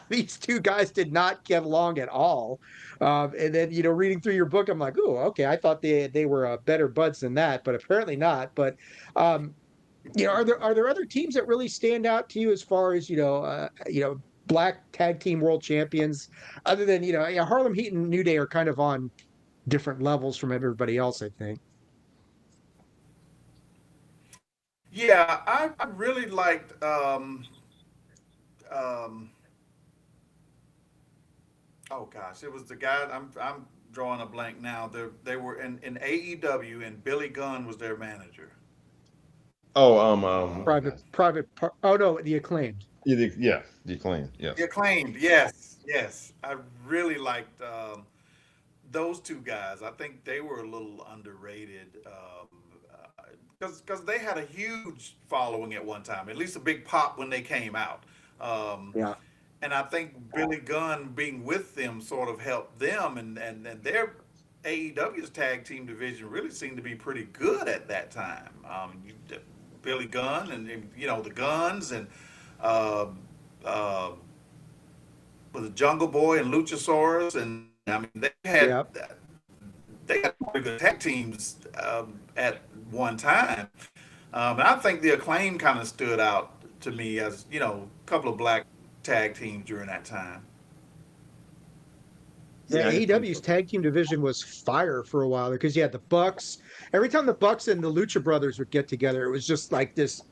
these two guys did not get along at all. And then, reading through your book, I'm like, oh, okay. I thought they were better buds than that, but apparently not. But um, are there other teams that really stand out to you as far as black tag team world champions, other than Harlem Heat and New Day are kind of on different levels from everybody else, I think. yeah, I really liked. Um, oh gosh, it was the guy. I'm drawing a blank now. They were in AEW, and Billy Gunn was their manager. Oh, Private, oh no, the Acclaimed. yeah, Declan, The yes. Acclaimed, yes, yes. I really liked those two guys. I think they were a little underrated because they had a huge following at one time, at least a big pop when they came out. Um, Yeah. and I think Billy Gunn being with them sort of helped them, and their AEW's tag team division really seemed to be pretty good at that time. Billy Gunn and the Guns and uh, uh, with the Jungle Boy and Luchasaurus, and I mean Yeah. they had pretty good tag teams at one time. And I think the Acclaim kind of stood out to me as a couple of black tag teams during that time. Yeah, Yeah, I can think AEW's of. tag team division was fire for a while because you had the Bucks. Every time the Bucks and the Lucha Brothers would get together, it was just like this,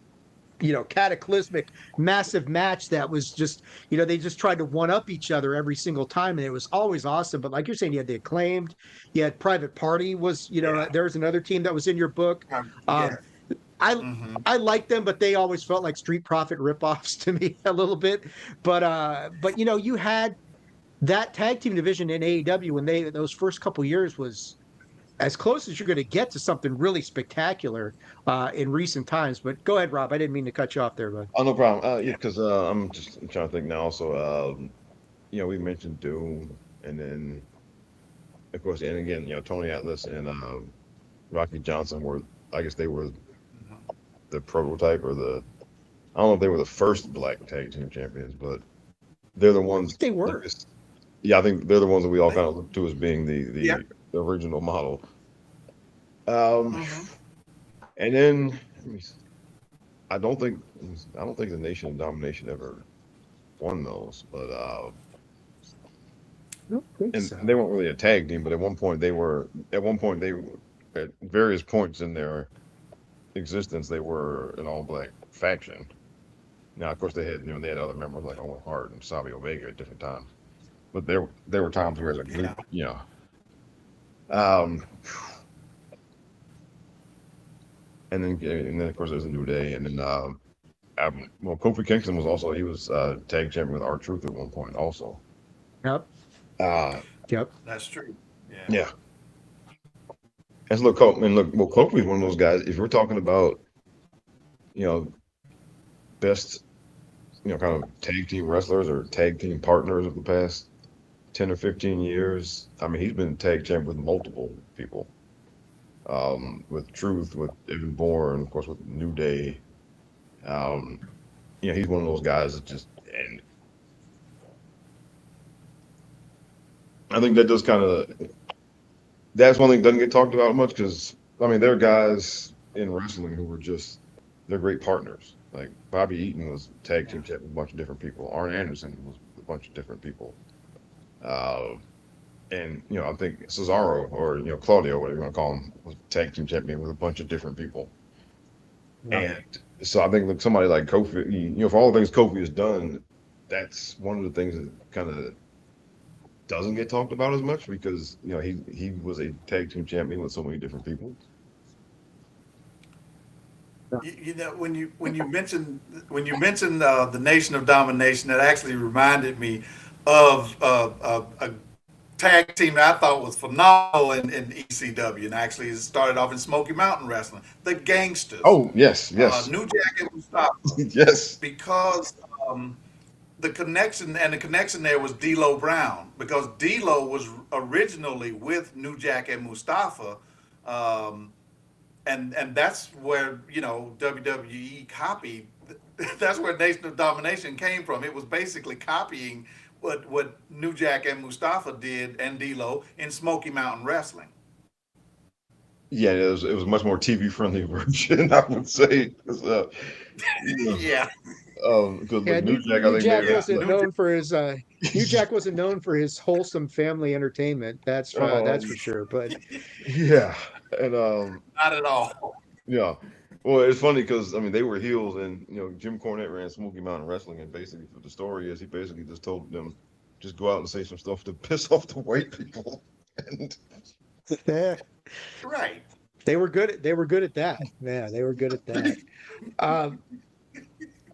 cataclysmic, massive match that was just, they just tried to one up each other every single time, and it was always awesome. But like you're saying, you had the Acclaimed, you had Private Party was, Yeah. there was another team that was in your book. Yes. Um, I Hmm. I liked them, but they always felt like Street Profit ripoffs to me a little bit. But you had that tag team division in AEW when those first couple years was as close as you're going to get to something really spectacular in recent times. But go ahead, Rob. I didn't mean to cut you off there, but Oh, no problem. Yeah, Yeah. because I'm trying to think now. Also, we mentioned Doom, and then of course, and again, Tony Atlas and Rocky Johnson were, I guess they were the prototype or I don't know if they were the first black tag team champions, but they're the I ones. think they Like were. this, yeah, I think they're the ones that we all They, kind of look to as being the yeah. the original model. Um, Hmm. and then let me see. I don't think I don't think the Nation of Domination ever won those, but I don't think and so. they weren't really a tag team, but at one point they were. At one point they were, at various points in their existence, they were an all black faction. Now, of course, they had other members like Owen Hart and Savio Vega at different times, but there were times where as a group, Yeah. Um, and then of course there's a New Day, and then well, Kofi Kingston was also, he was tag champion with R-Truth at one point also. Yep. Uh, Yep. That's true. Yeah. yeah, and look, well, Kofi's one of those guys. If we're talking about you know best kind of tag team wrestlers or tag team partners of the past 10 or 15 years, I mean, he's been tag champ with multiple people. With Truth, with Evan Bourne, of course, with New Day. Um, he's one of those guys that just, and I think that does kind of, that's one thing that doesn't get talked about much because, I mean, there are guys in wrestling who were just, they're great partners. Like Bobby Eaton was tag team champ with a bunch of different people. Arn Anderson was with a bunch of different people. Uh, and, I think Cesaro or, Claudio, whatever you want to call him, was tag team champion with a bunch of different people. Yep. And so I think somebody like Kofi, for all the things Kofi has done, that's one of the things that kind of doesn't get talked about as much because he was a tag team champion with so many different people. You know, when you mentioned the Nation of Domination, that actually reminded me of a tag team that I thought was phenomenal in ECW, and actually it started off in Smoky Mountain Wrestling, the Gangsters, Oh, yes, yes, New Jack and Mustafa, yes. because the connection there was D'Lo Brown, because D'Lo was originally with New Jack and Mustafa, um, and that's where WWE copied. That's where Nation of Domination came from. It was basically copying what New Jack and Mustafa did and D'Lo in Smoky Mountain Wrestling. Yeah, it was a much more TV friendly version, I would say. 'Cause, yeah, Yeah, because Yeah, look, New Jack, I New think Jack yeah. wasn't maybe New Jack, known for his New Jack wasn't known for his wholesome family entertainment. That's for um, sure. But yeah, and not at all. yeah. Well, it's funny because I mean they were heels, and Jim Cornette ran Smoky Mountain Wrestling, and basically, the story is he basically just told them, just go out and say some stuff to piss off the white people, and yeah, Right. they were good at that. Yeah, they were good at that. Um,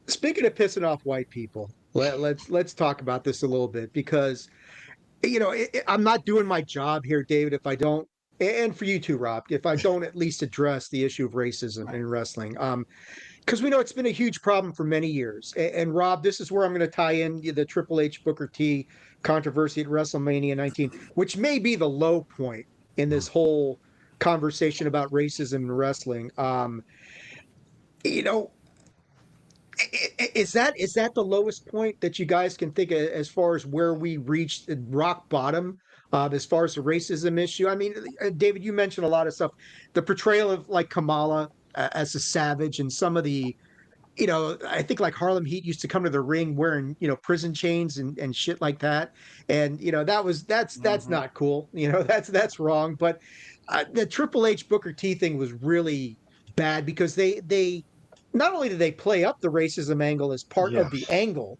Speaking of pissing off white people, let's talk about this a little bit because I'm not doing my job here, David, if I don't, and for you too, Rob, if I don't at least address the issue of racism in wrestling. Because we know it's been a huge problem for many years. And Rob, this is where I'm going to tie in the Triple H Booker T controversy at WrestleMania 19, which may be the low point in this whole conversation about racism in wrestling. You know, is that the lowest point that you guys can think of as far as where we reached rock bottom as far as the racism issue? I mean, David, you mentioned a lot of stuff, the portrayal of like Kamala as a savage, and some of the I think like Harlem Heat used to come to the ring wearing, prison chains and shit like that. And, that's Hmm. not cool. That's wrong. But the Triple H Booker T thing was really bad because they not only did they play up the racism angle as part yeah, of the angle,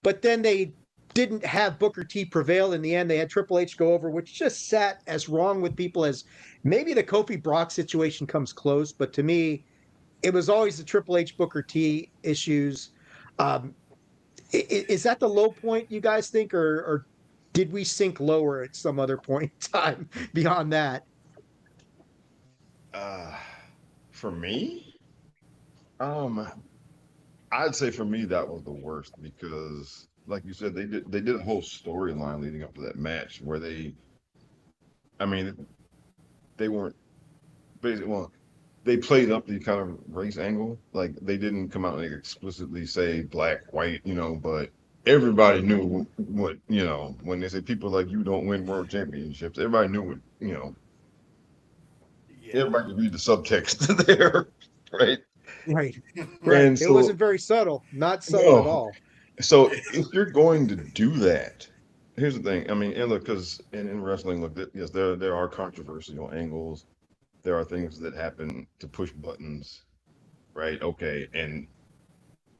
but then they didn't have Booker T prevail in the end. They had Triple H go over, which just sat as wrong with people as maybe the Kofi Brock situation comes close. But to me, it was always the Triple H Booker T issues. Um, is that the low point you guys think, or did we sink lower at some other point in time beyond that? uh, for me, um, I'd say for me that was the worst because, like you said, they did a whole storyline leading up to that match where I mean, they weren't basically, well, they played up the kind of race angle. Like they didn't come out and explicitly say black, white, but everybody knew what, when they say people like you don't win world championships, everybody knew what, Yeah. everybody could read the subtext there, right? Right, right. And It wasn't so, very subtle, not subtle at no. all. So if you're going to do that, here's the thing. I mean, and look, because in wrestling, look, yes, there are controversial angles. There are things that happen to push buttons, right? Okay, and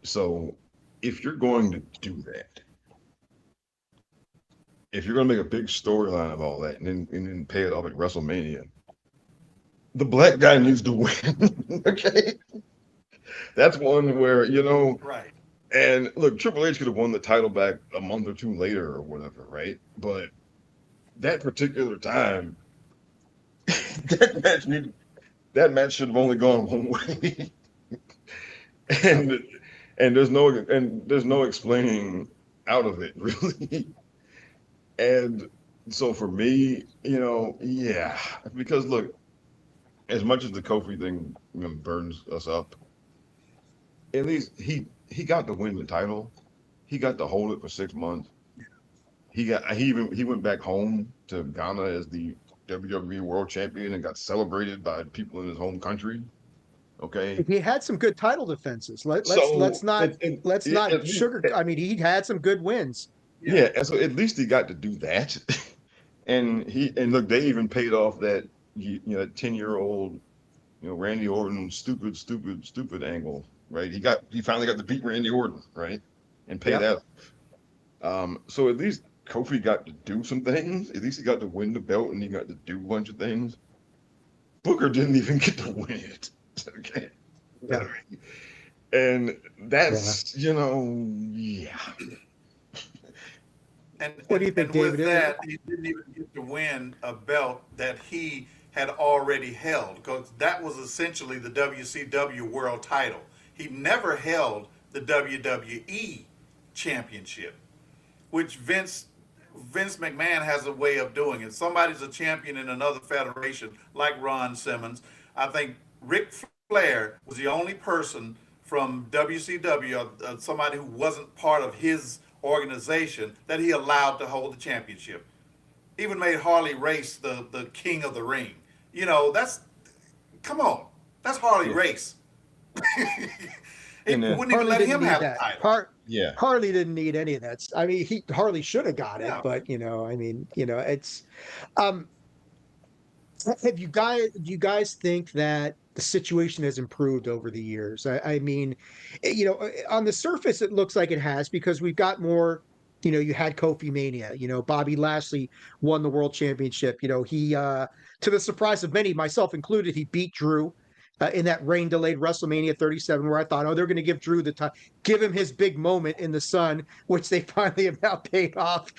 so if you're going to do that, if you're going to make a big storyline of all that, and then pay it off at WrestleMania, the black guy needs to win. Okay, that's one where Right. And look, Triple H could have won the title back a month or two later or whatever, right? But that particular time, that match needed, that match should have only gone one way. and and there's no explaining out of it really. And so for me, yeah, because look, as much as the Kofi thing burns us up, at least he got to win the title. He got to hold it for 6 months. He went back home to Ghana as the WWE World Champion and got celebrated by people in his home country. Okay, He had some good title defenses. Let's so not at least sugar. I mean, he had some good wins. Yeah. yeah, and so at least he got to do that, and look, they even paid off that 10-year-old Randy Orton stupid angle, right? He finally got to beat Randy Orton, right, and pay Yep. that. So at least Kofi got to do some things. At least he got to win the belt and he got to do a bunch of things. Booker didn't even get to win it. Okay. Yeah. And Yeah. that's, yeah. And What do you and think, and with David? that, he didn't even get to win a belt that he had already held because that was essentially the WCW World Title. He never held the WWE Championship, which Vince McMahon has a way of doing it. Somebody's a champion in another federation, like Ron Simmons. I think Ric Flair was the only person from WCW, somebody who wasn't part of his organization, that he allowed to hold the championship. Even made Harley Race the king of the ring. That's, come on, that's Harley Yeah. Race. And It then, wouldn't even Harley let didn't him need have the that. title. yeah. Harley didn't need any of that. I mean, he Harley should have got it, No. but I mean, it's um have you guys do you guys think that the situation has improved over the years? I mean, on the surface it looks like it has because we've got more, you had Kofi Mania, Bobby Lashley won the world championship. He to the surprise of many, myself included, he beat Drew. In that rain delayed WrestleMania 37, where I thought, oh, they're going to give Drew the time, give him his big moment in the sun, which they finally have now paid off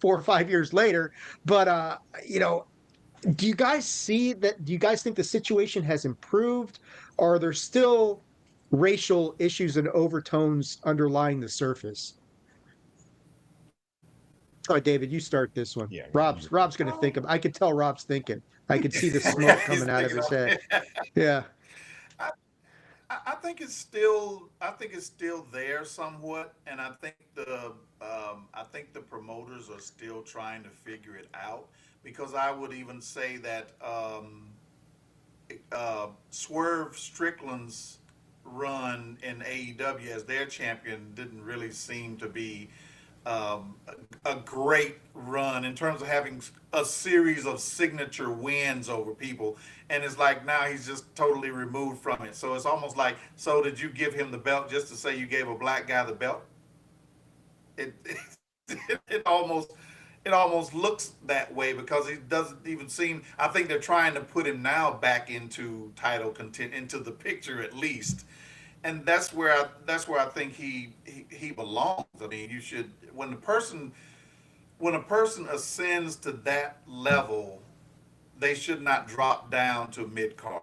4 or 5 years later. But do you guys see that? Do you guys think the situation has improved? Or are there still racial issues and overtones underlying the surface? Oh, David, you start this one. Yeah. Rob's going to think of. I could tell Rob's thinking. I could see the smoke He's coming out of thinking his of head. it. Yeah. I think it's still there somewhat, and I think the promoters are still trying to figure it out because I would even say that Swerve Strickland's run in AEW as their champion didn't really seem to be a great run in terms of having a series of signature wins over people. And it's like now he's just totally removed from it. So it's almost like, so did you give him the belt just to say you gave a black guy the belt? It it almost looks that way because he doesn't even seem. I think they're trying to put him now back into title content, into the picture at least, and that's where I think he belongs. I mean, you should when a person ascends to that level, they should not drop down to mid card.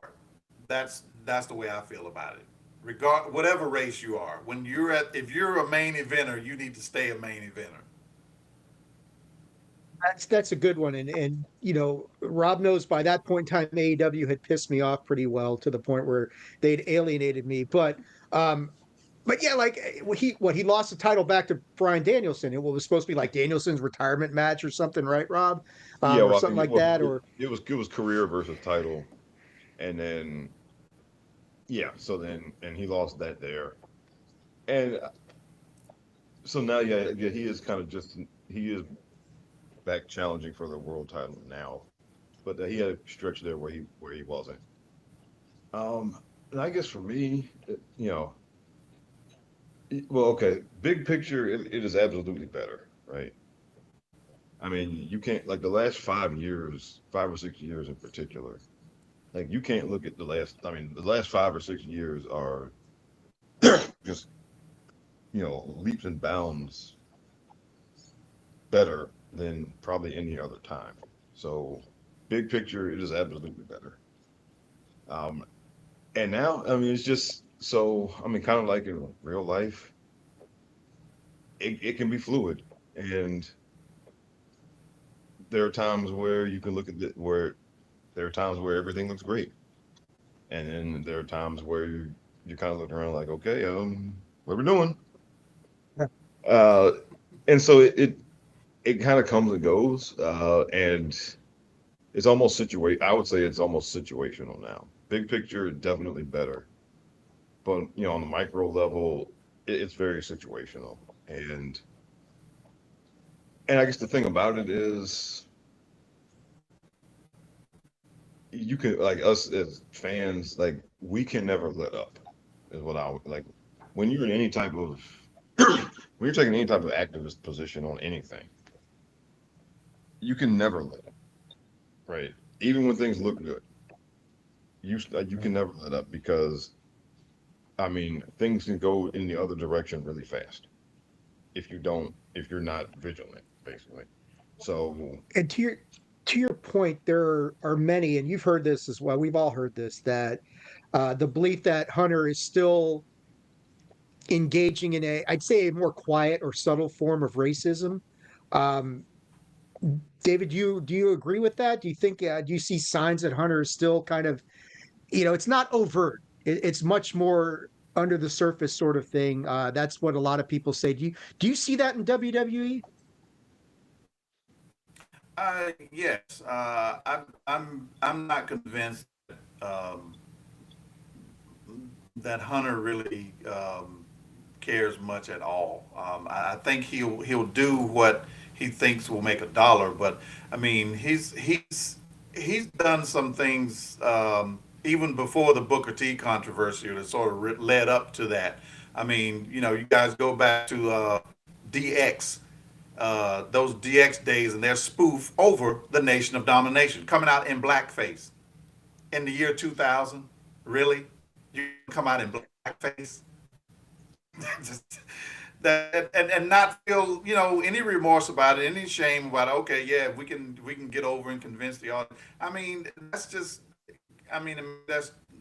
That's the way I feel about it. Regard whatever race you are, when if you're a main eventer, you need to stay a main eventer. That's a good one, and Rob knows by that point in time AEW had pissed me off pretty well to the point where they'd alienated me. Um, but yeah, like he lost the title back to Brian Danielson. It was supposed to be like Danielson's retirement match or something, right, Rob? Yeah. Or Well, I something think like that. Or it was career versus title. And then, yeah. So then, and he lost that there. And so now, yeah, he is kind of he is back challenging for the world title now. But he had a stretch there where he wasn't. Um, and I guess for me, well, okay, big picture, it is absolutely better, right? I mean, you can't like the last 5 years, 5 or 6 years in particular. Like you can't look at the last. I mean, the last 5 or 6 years are just leaps and bounds better than probably any other time. So, big picture, it is absolutely better. Um, and now, I mean, it's just so. I mean, kind of like in real life, it can be fluid, and there are times where you can look at it where there are times where everything looks great, and then there are times where you kind of look around like, okay, what we doing? Uh, and so it kind of comes and goes, and it's almost situate. I would say it's almost situational now. Big picture, definitely better, but on the micro level, it's very situational. And I guess the thing about it is, you can like us as fans, like we can never let up. Is what I would like when you're in any type of when you're taking any type of activist position on anything, you can never let up, right? Even when things look good, you can never let up because I mean, things can go in the other direction really fast if you're not vigilant, basically. So, And to your point, there are many, and you've heard this as well. We've all heard this, that the belief that Hunter is still engaging in I'd say, a more quiet or subtle form of racism. Um, David, do you agree with that? Do you think do you see signs that Hunter is still kind of, it's not overt. It's much more under the surface sort of thing. That's what a lot of people say. Do you see that in WWE? Yes, I'm not convinced um, that Hunter really cares much at all. I think he'll do what he thinks will make a dollar, but I mean he's done some things even before the Booker T controversy that sort of led up to that. I mean, you guys go back to DX, those DX days, and their spoof over the Nation of Domination coming out in blackface in the year 2000. Really, you come out in blackface? Just that, and not feel any remorse about it, any shame about it. Okay, yeah, we can get over and convince the audience. I mean, that's just, I mean,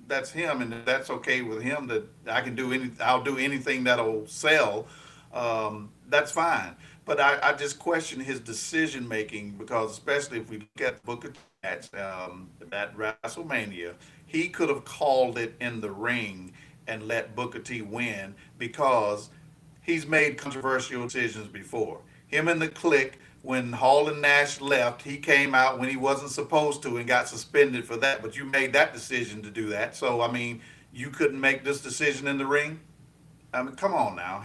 that's him, and that's okay with him. That I'll do anything that'll sell. That's fine. But I just question his decision making, because especially if we look at Booker T match, that WrestleMania, he could have called it in the ring and let Booker T win, because he's made controversial decisions before. Him and the Click, when Hall and Nash left, he came out when he wasn't supposed to and got suspended for that. But you made that decision to do that. So I mean, you couldn't make this decision in the ring. I mean, come on now.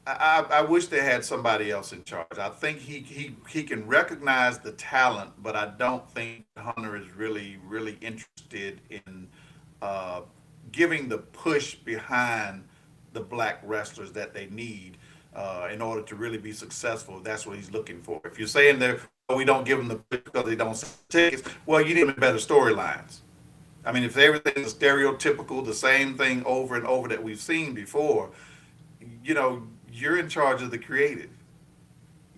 I wish they had somebody else in charge. I think he can recognize the talent, but I don't think Hunter is really interested in uh, giving the push behind the black wrestlers that they need in order to really be successful. That's what he's looking for. If you're saying that, "Oh, we don't give them the push because they don't sell tickets," well, you need better storylines. I mean, if everything is stereotypical, the same thing over and over that we've seen before, you're in charge of the creative.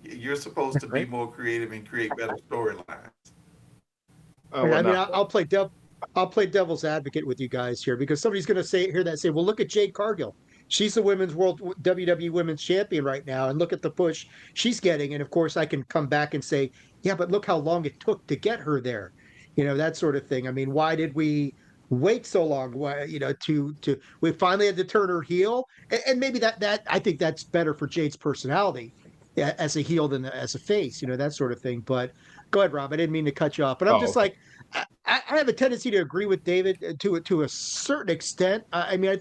You're supposed to be Right. more creative and create better storylines. And well, I mean, now, I'll play devil's advocate with you guys here, because somebody's going to hear that, say, well, look at Jade Cargill. She's the women's world WWE women's champion right now, and look at the push she's getting. And of course, I can come back and say, yeah, but look how long it took to get her there. That sort of thing. I mean, why did we wait so long? Why, to we finally had to turn her heel, and maybe that I think that's better for Jade's personality as a heel than as a face. That sort of thing. But go ahead, Rob. I didn't mean to cut you off, but I'm oh, just like, I have a tendency to agree with David to a certain extent. I mean,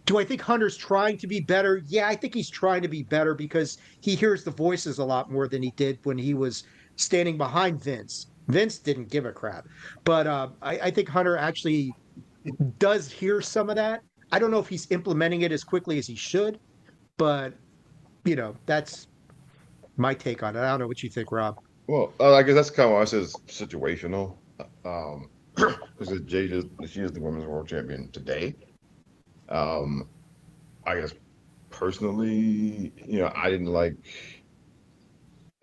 do I think Hunter's trying to be better? Yeah, I think he's trying to be better because he hears the voices a lot more than he did when he was standing behind Vince. Vince didn't give a crap, but I think Hunter actually does hear some of that. I don't know if he's implementing it as quickly as he should, but that's my take on it. I don't know what you think, Rob. well, I guess that's kind of why I said it's situational. Um, because she is the women's world champion today. Um, I guess personally, I didn't like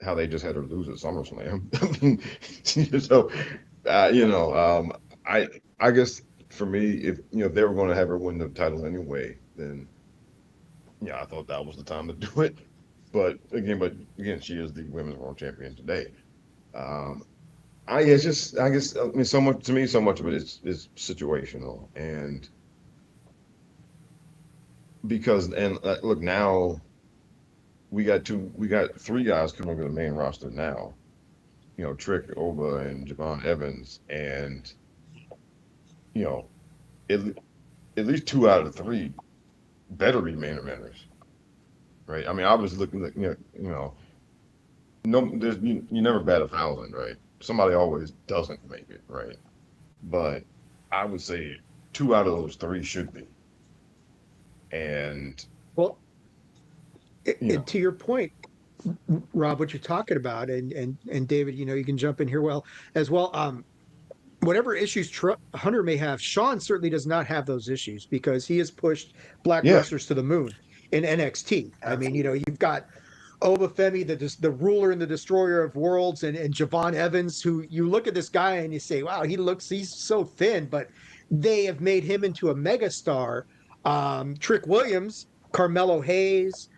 how they just had her lose at SummerSlam. I mean, so I I guess for me, if they were going to have her win the title anyway, then yeah, I thought that was the time to do it. But again, she is the women's world champion today. Um, I guess I mean, so much of it is situational, and because and look now we got three guys coming to the main roster now. Trick, Oba, and Javon Evans, and you know at, at least two out of the three better be main eventers, right? I mean, I was looking at no, you never bat 1,000, right? Somebody always doesn't make it, right? But I would say two out of those three should be, and Well, you know, to your point, Rob, what you're talking about, and David, you can jump in here well as well. whatever issues Hunter may have, Sean certainly does not have those issues because he has pushed black Yeah, wrestlers to the moon in NXT. I mean, Absolutely. you've got Obafemi, the ruler and the destroyer of worlds, and Javon Evans, who you look at this guy and you say, wow, he's so thin, but they have made him into a megastar. Trick Williams, Carmelo Hayes.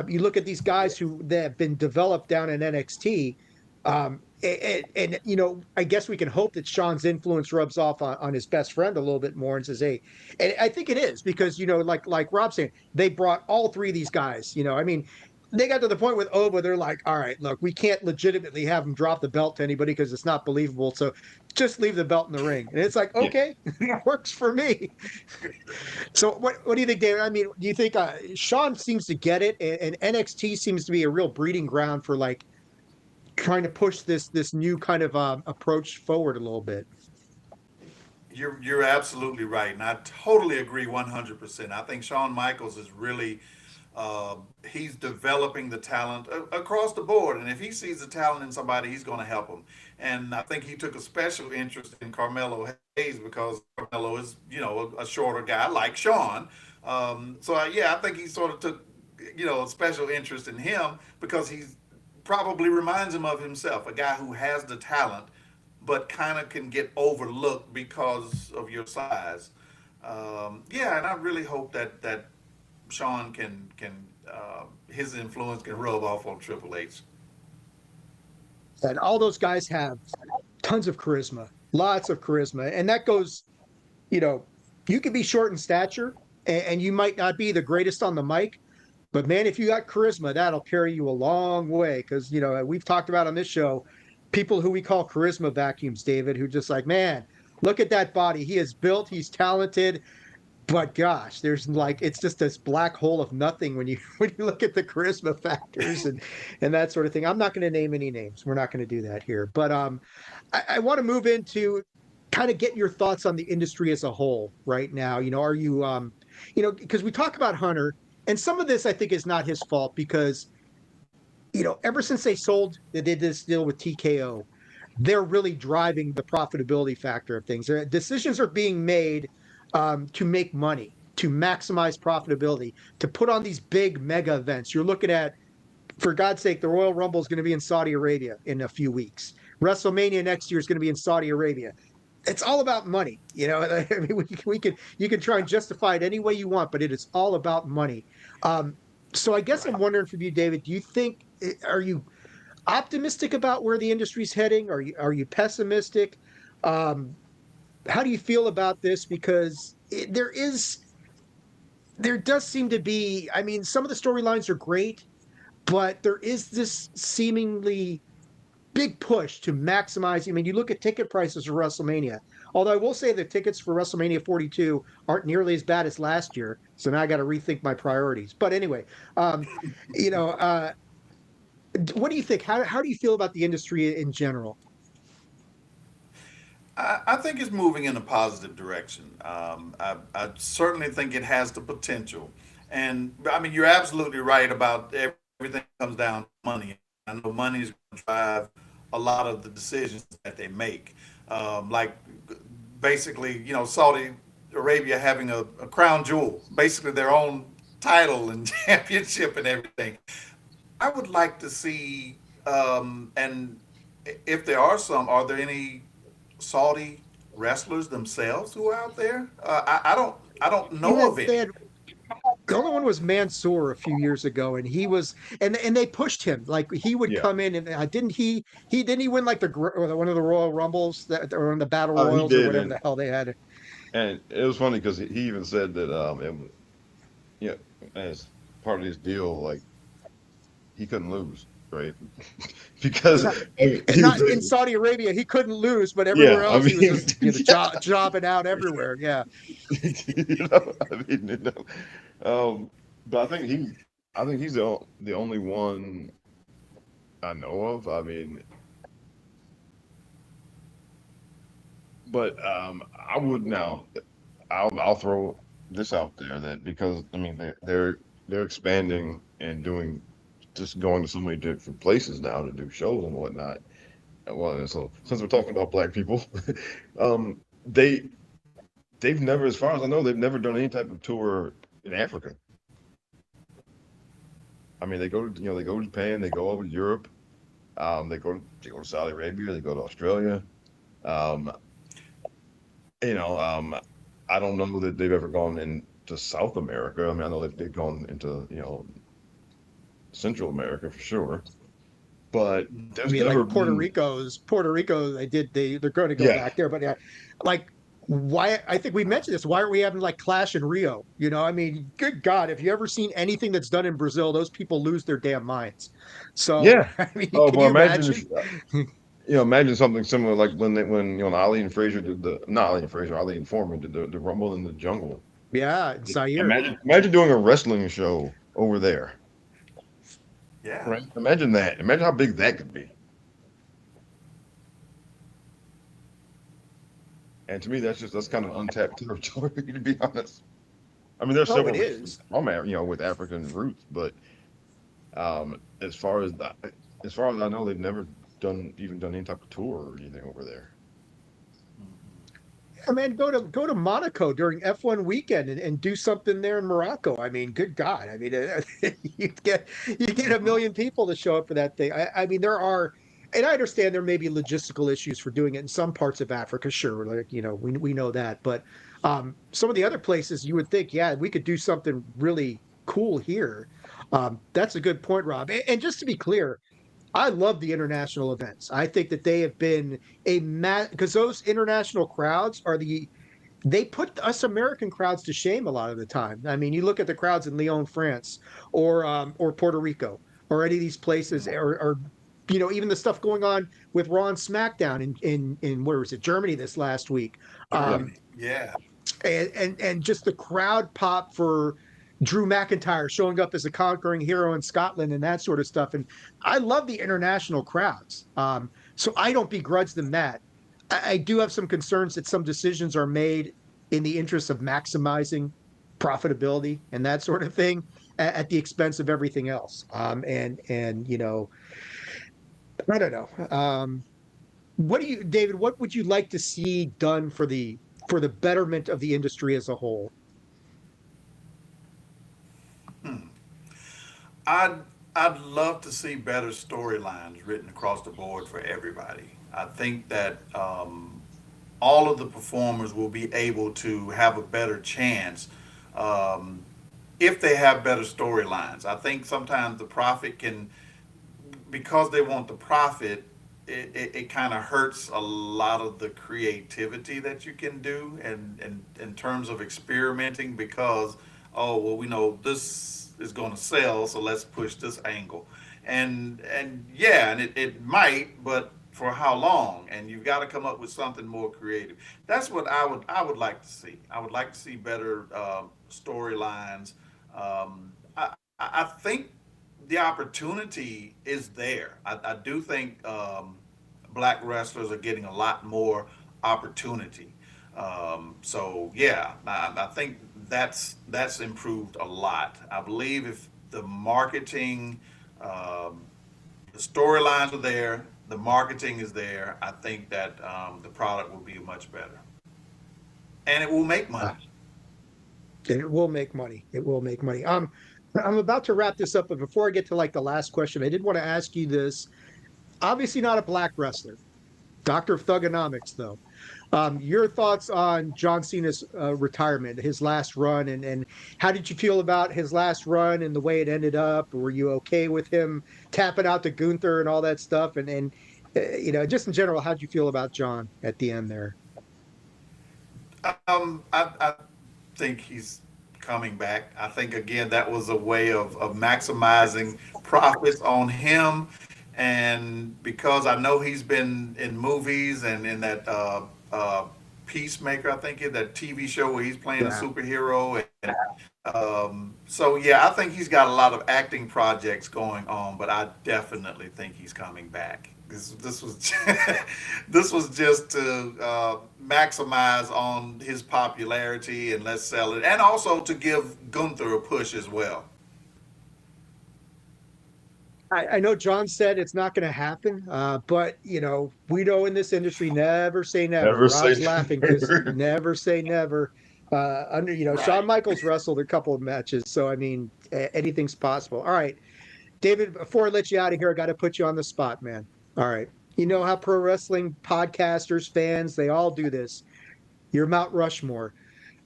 You look at these guys who that have been developed down in NXT. And I guess we can hope that Sean's influence rubs off on his best friend a little bit more and says, hey, and I think it is because, like Rob's saying, they brought all three of these guys, I mean, they got to the point with Oba, they're like, all right, look, we can't legitimately have him drop the belt to anybody because it's not believable. So just leave the belt in the ring. And it's like, yeah. okay, it works for me. So what do you think, David? I mean, do you think Sean seems to get it, and NXT seems to be a real breeding ground for like trying to push this new kind of approach forward a little bit? You're absolutely right, and I totally agree 100%. I think Shawn Michaels is really he's developing the talent across the board, and if he sees the talent in somebody, he's going to help them. And I think he took a special interest in Carmelo Hayes because Carmelo is, a shorter guy like Sean. Yeah, I think he sort of took, a special interest in him because he's probably reminds him of himself, a guy who has the talent, but kind of can get overlooked because of your size. Yeah, and I really hope that Sean can his influence can rub off on Triple H. And all those guys have tons of charisma, lots of charisma, and that goes, you know, you could be short in stature, and you might not be the greatest on the mic, but man, if you got charisma, that'll carry you a long way. Because we've talked about on this show people who we call charisma vacuums, David, who just like, man, look at that body. He is built, he's talented, but gosh, there's like it's just this black hole of nothing when you when you look at the charisma factors and that sort of thing. I'm not going to name any names. We're not going to do that here. But I want to move into kind of get your thoughts on the industry as a whole right now. Are you because we talk about Hunter, and some of this I think is not his fault because ever since they did this deal with TKO, they're really driving the profitability factor of things. Decisions are being made to make money, to maximize profitability, to put on these big mega events. You're looking at, for God's sake, the Royal Rumble is going to be in Saudi Arabia in a few weeks. WrestleMania next year is going to be in Saudi Arabia. It's all about money. I mean, you can try and justify it any way you want, but it is all about money. So I guess I'm wondering from you, David, are you optimistic about where the industry's heading? Are you pessimistic? How do you feel about this? Because there does seem to be, I mean, some of the storylines are great, but there is this seemingly big push to maximize. I mean, you look at ticket prices for WrestleMania. Although I will say the tickets for WrestleMania 42 aren't nearly as bad as last year, so now I got to rethink my priorities. But anyway, you know, uh, what do you think? How do you feel about the industry in general? I think it's moving in a positive direction. I certainly think it has the potential. And I mean, you're absolutely right about everything comes down to money. I know money is going to drive a lot of the decisions that they make. Like basically, Saudi Arabia having a crown jewel, basically their own title and championship and everything. I would like to see, and if there are some, are there any Saudi wrestlers themselves who are out there? I don't You know had of they any. had the only one was Mansoor a few years ago, and he was and they pushed him like he would Yeah. come in and didn't he win like or one of the Royal Rumbles that or in the Battle He Royals or did, whatever the hell they had. and it was funny because he even said that yeah, as part of his deal, like he couldn't lose, right? Because Not, I mean, he was not in basically, Saudi Arabia, he couldn't lose, but everywhere yeah. I else he was mean, just jobbing out everywhere. Yeah. I mean, but I think he's the only one I know of. I mean, but I would now. I'll throw this out there that because I mean they're expanding and doing just going to so many different places now to do shows and whatnot. Well, so since we're talking about black people, um, they they've never, as far as I know, they've never done any type of tour in Africa. I mean, they go to Japan, they go over to Europe, they go to Saudi Arabia, they go to Australia. Um, you know, I don't know that they've ever gone into South America. I mean, I know they've gone into, Central America for sure, but I there's mean, like never been, Puerto Rico. They're going to go yeah, back there, but like why? I think we mentioned this. Why aren't we having like Clash in Rio? I mean, good God, have you ever seen anything that's done in Brazil? Those people lose their damn minds. So yeah. I mean, Oh, can well, you imagine imagine? if, imagine something similar like when Ali and Frazier did the not Ali and Frazier, Ali and Foreman did the Rumble in the Jungle. Yeah, Zaire. Imagine doing a wrestling show over there, Yeah. right? Imagine that. Imagine how big that could be. And to me, that's kind of untapped territory, to be honest. I mean, there's Oh, it several wrestlers is. from with African roots, but um, as far as the, as far as I know, they've never done any type of tour or anything over there. I mean, go to Monaco during F1 weekend and do something there in Morocco. I mean, good God. I mean, you get a Mhm. million people to show up for that thing. I mean, there are, and I understand there may be logistical issues for doing it in some parts of Africa. Sure, like we know that, but some of the other places you would think, yeah, we could do something really cool here. That's a good point, Rob. And just to be clear, I love the international events. I think that they have been because those international crowds they put us American crowds to shame a lot of the time. I mean, you look at the crowds in Lyon, France, or Puerto Rico, or any of these places, or even the stuff going on with Raw and SmackDown in where was it, Germany this last week. Yeah, Um, Germany. Yeah. and just the crowd pop for Drew McIntyre showing up as a conquering hero in Scotland and that sort of stuff. And I love the international crowds. So I don't begrudge them that. I do have some concerns that some decisions are made in the interest of maximizing profitability and that sort of thing at the expense of everything else. And I don't know. What do you, David? What would you like to see done for the betterment of the industry as a whole? Hmm. I'd I'd love to see better storylines written across the board for everybody. I think that all of the performers will be able to have a better chance um, if they have better storylines. I think sometimes the profit can, because they want the profit, it kind of hurts a lot of the creativity that you can do and in terms of experimenting because, oh, well, we know this is going to sell, so let's push this angle. And yeah, and it might, but for how long? And you've got to come up with something more creative. That's what I would like to see. I would like to see better storylines. I think the opportunity is there. I do think black wrestlers are getting a lot more opportunity. So yeah, I think that's improved a lot. I believe if the marketing, um, the storylines are there, the marketing is there, I think that the product will be much better, and it will make money. And it will make money. It will make money. I'm about to wrap this up, but before I get to like the last question, I did want to ask you this. Obviously, not a black wrestler, Doctor of Thugonomics, though. Your thoughts on John Cena's retirement, his last run, and how did you feel about his last run and the way it ended up? Were you okay with him tapping out to Gunther and all that stuff? And just in general, how did you feel about John at the end there? I think he's coming back. I think again that was a way of maximizing profits on him, and because I know he's been in movies and in that Peacemaker, I think that TV show where he's playing a Yeah. superhero, and so yeah, I think he's got a lot of acting projects going on, but I definitely think he's coming back. This was this was just to maximize on his popularity and let's sell it, and also to give Gunther a push as well. I know John said it's not going to happen, but we know in this industry, never say never. Never say Rob's laughing because never. never say never. Shawn Right. Michaels wrestled a couple of matches, so I mean, anything's possible. All right, David, before I let you out of here, I got to put you on the spot, man. All right, you know how pro wrestling podcasters, fans, they all do this. Your Mount Rushmore.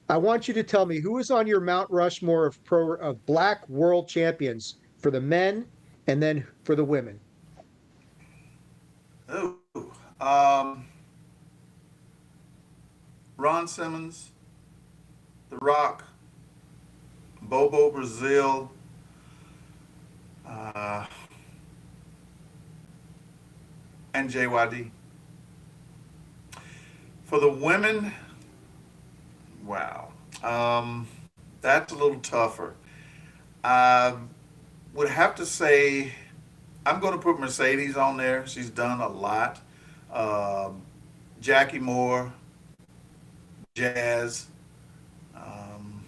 I want you to tell me who is on your Mount Rushmore of Black World Champions for the men, and then for the women. Ooh. Um, Ron Simmons, The Rock, Bobo Brazil, uh, and JYD. For the women, wow, that's a little tougher. I would have to say I'm going to put Mercedes on there. She's done a lot. Um, Jackie Moore, Jazz, um,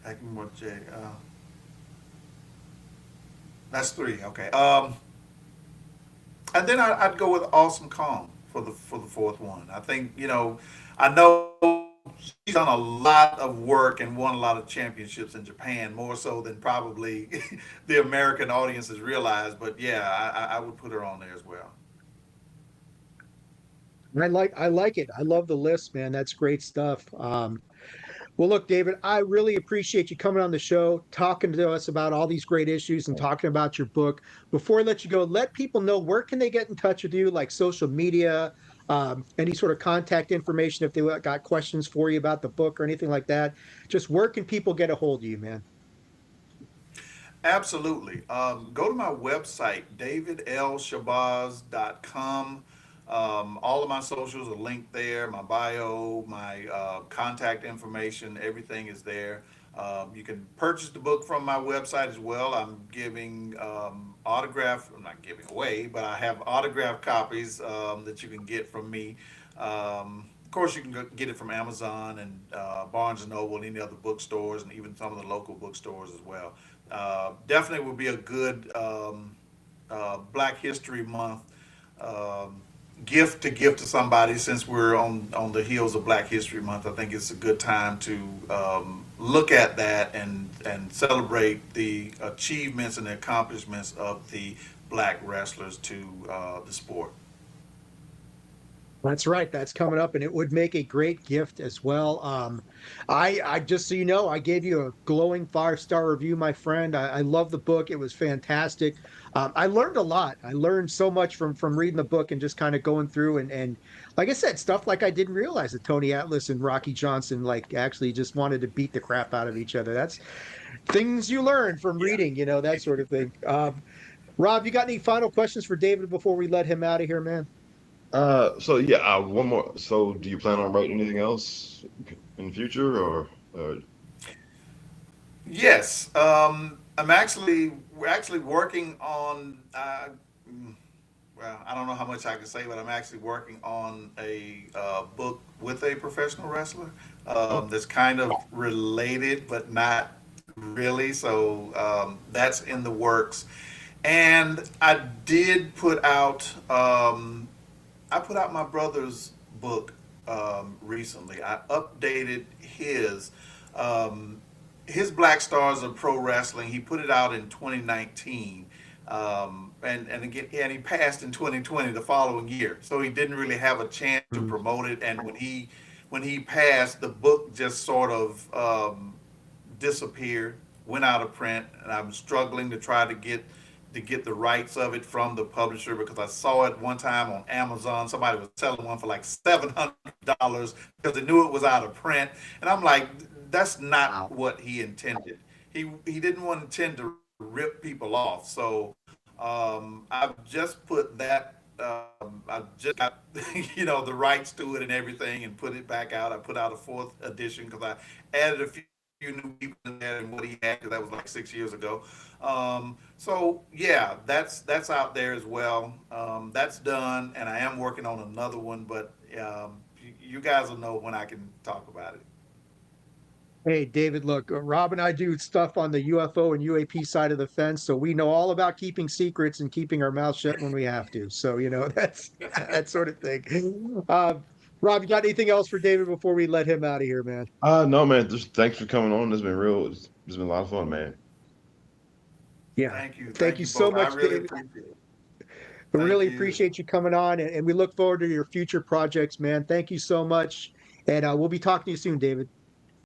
Jackie Moore, that's three. Okay. And then I'd go with Awesome Kong for the fourth one. I think I know she's done a lot of work and won a lot of championships in Japan, more so than probably the American audiences realize. But yeah, I would put her on there as well. I like it. I love the list, man. That's great stuff. Well, look, David, I really appreciate you coming on the show, talking to us about all these great issues and talking about your book. Before I let you go, let people know where can they get in touch with you, like social media, any sort of contact information if they got questions for you about the book or anything like that. Just where can people get a hold of you, man? Absolutely. Go to my website, davidlshabazz.com. All of my socials are linked there. My bio, my contact information, everything is there. You can purchase the book from my website as well. I'm giving I'm not giving away, but I have autographed copies that you can get from me. Of course, you can get it from Amazon and Barnes and Noble and any other bookstores, and even some of the local bookstores as well. Definitely would be a good Black History Month um, gift to give to somebody since we're on the heels of Black History Month. I think it's a good time to look at that and celebrate the achievements and the accomplishments of the black wrestlers to the sport. That's right. That's coming up, and it would make a great gift as well. I just so you know, I gave you a glowing 5-star review, my friend. I love the book. It was fantastic. I learned a lot. I learned so much from reading the book and just kind of going through and like I said, stuff like I didn't realize that Tony Atlas and Rocky Johnson like actually just wanted to beat the crap out of each other. That's things you learn from Yeah. reading, that sort of thing. Rob, you got any final questions for David before we let him out of here, man? So yeah, one more. So do you plan on writing anything else in the future, or Yes, we're actually working on. Well, I don't know how much I can say, but I'm actually working on a book with a professional wrestler oh, that's kind of related, but not really. So that's in the works. And I put out my brother's book recently. I updated um, his Black Stars of Pro Wrestling. He put it out in 2019, and again, and he passed in 2020, the following year. So he didn't really have a chance to Mm. promote it. And when he passed, the book just sort of disappeared, went out of print, and I'm struggling to try to get the rights of it from the publisher because I saw it one time on Amazon. Somebody was selling one for like $700 because they knew it was out of print, and I'm like, that's not Wow. what he intended. He didn't want to intend to rip people off. So I've just put that. I just got the rights to it and everything, and put it back out. I put out a fourth edition because I added a few new people in there and what he had because that was like 6 years ago. So yeah, that's out there as well. That's done, and I am working on another one, but you guys will know when I can talk about it. Hey, David, look, Rob and I do stuff on the UFO and UAP side of the fence, so we know all about keeping secrets and keeping our mouth shut when we have to. So, that's that sort of thing. Rob, you got anything else for David before we let him out of here, man? No, man. Just thanks for coming on. It's been real. It's been a lot of fun, man. Yeah. Thank you. Thank Thank you you so both. I much, really David. appreciate it. We Thank really you. appreciate you coming on, and we look forward to your future projects, man. Thank you so much. And we'll be talking to you soon, David.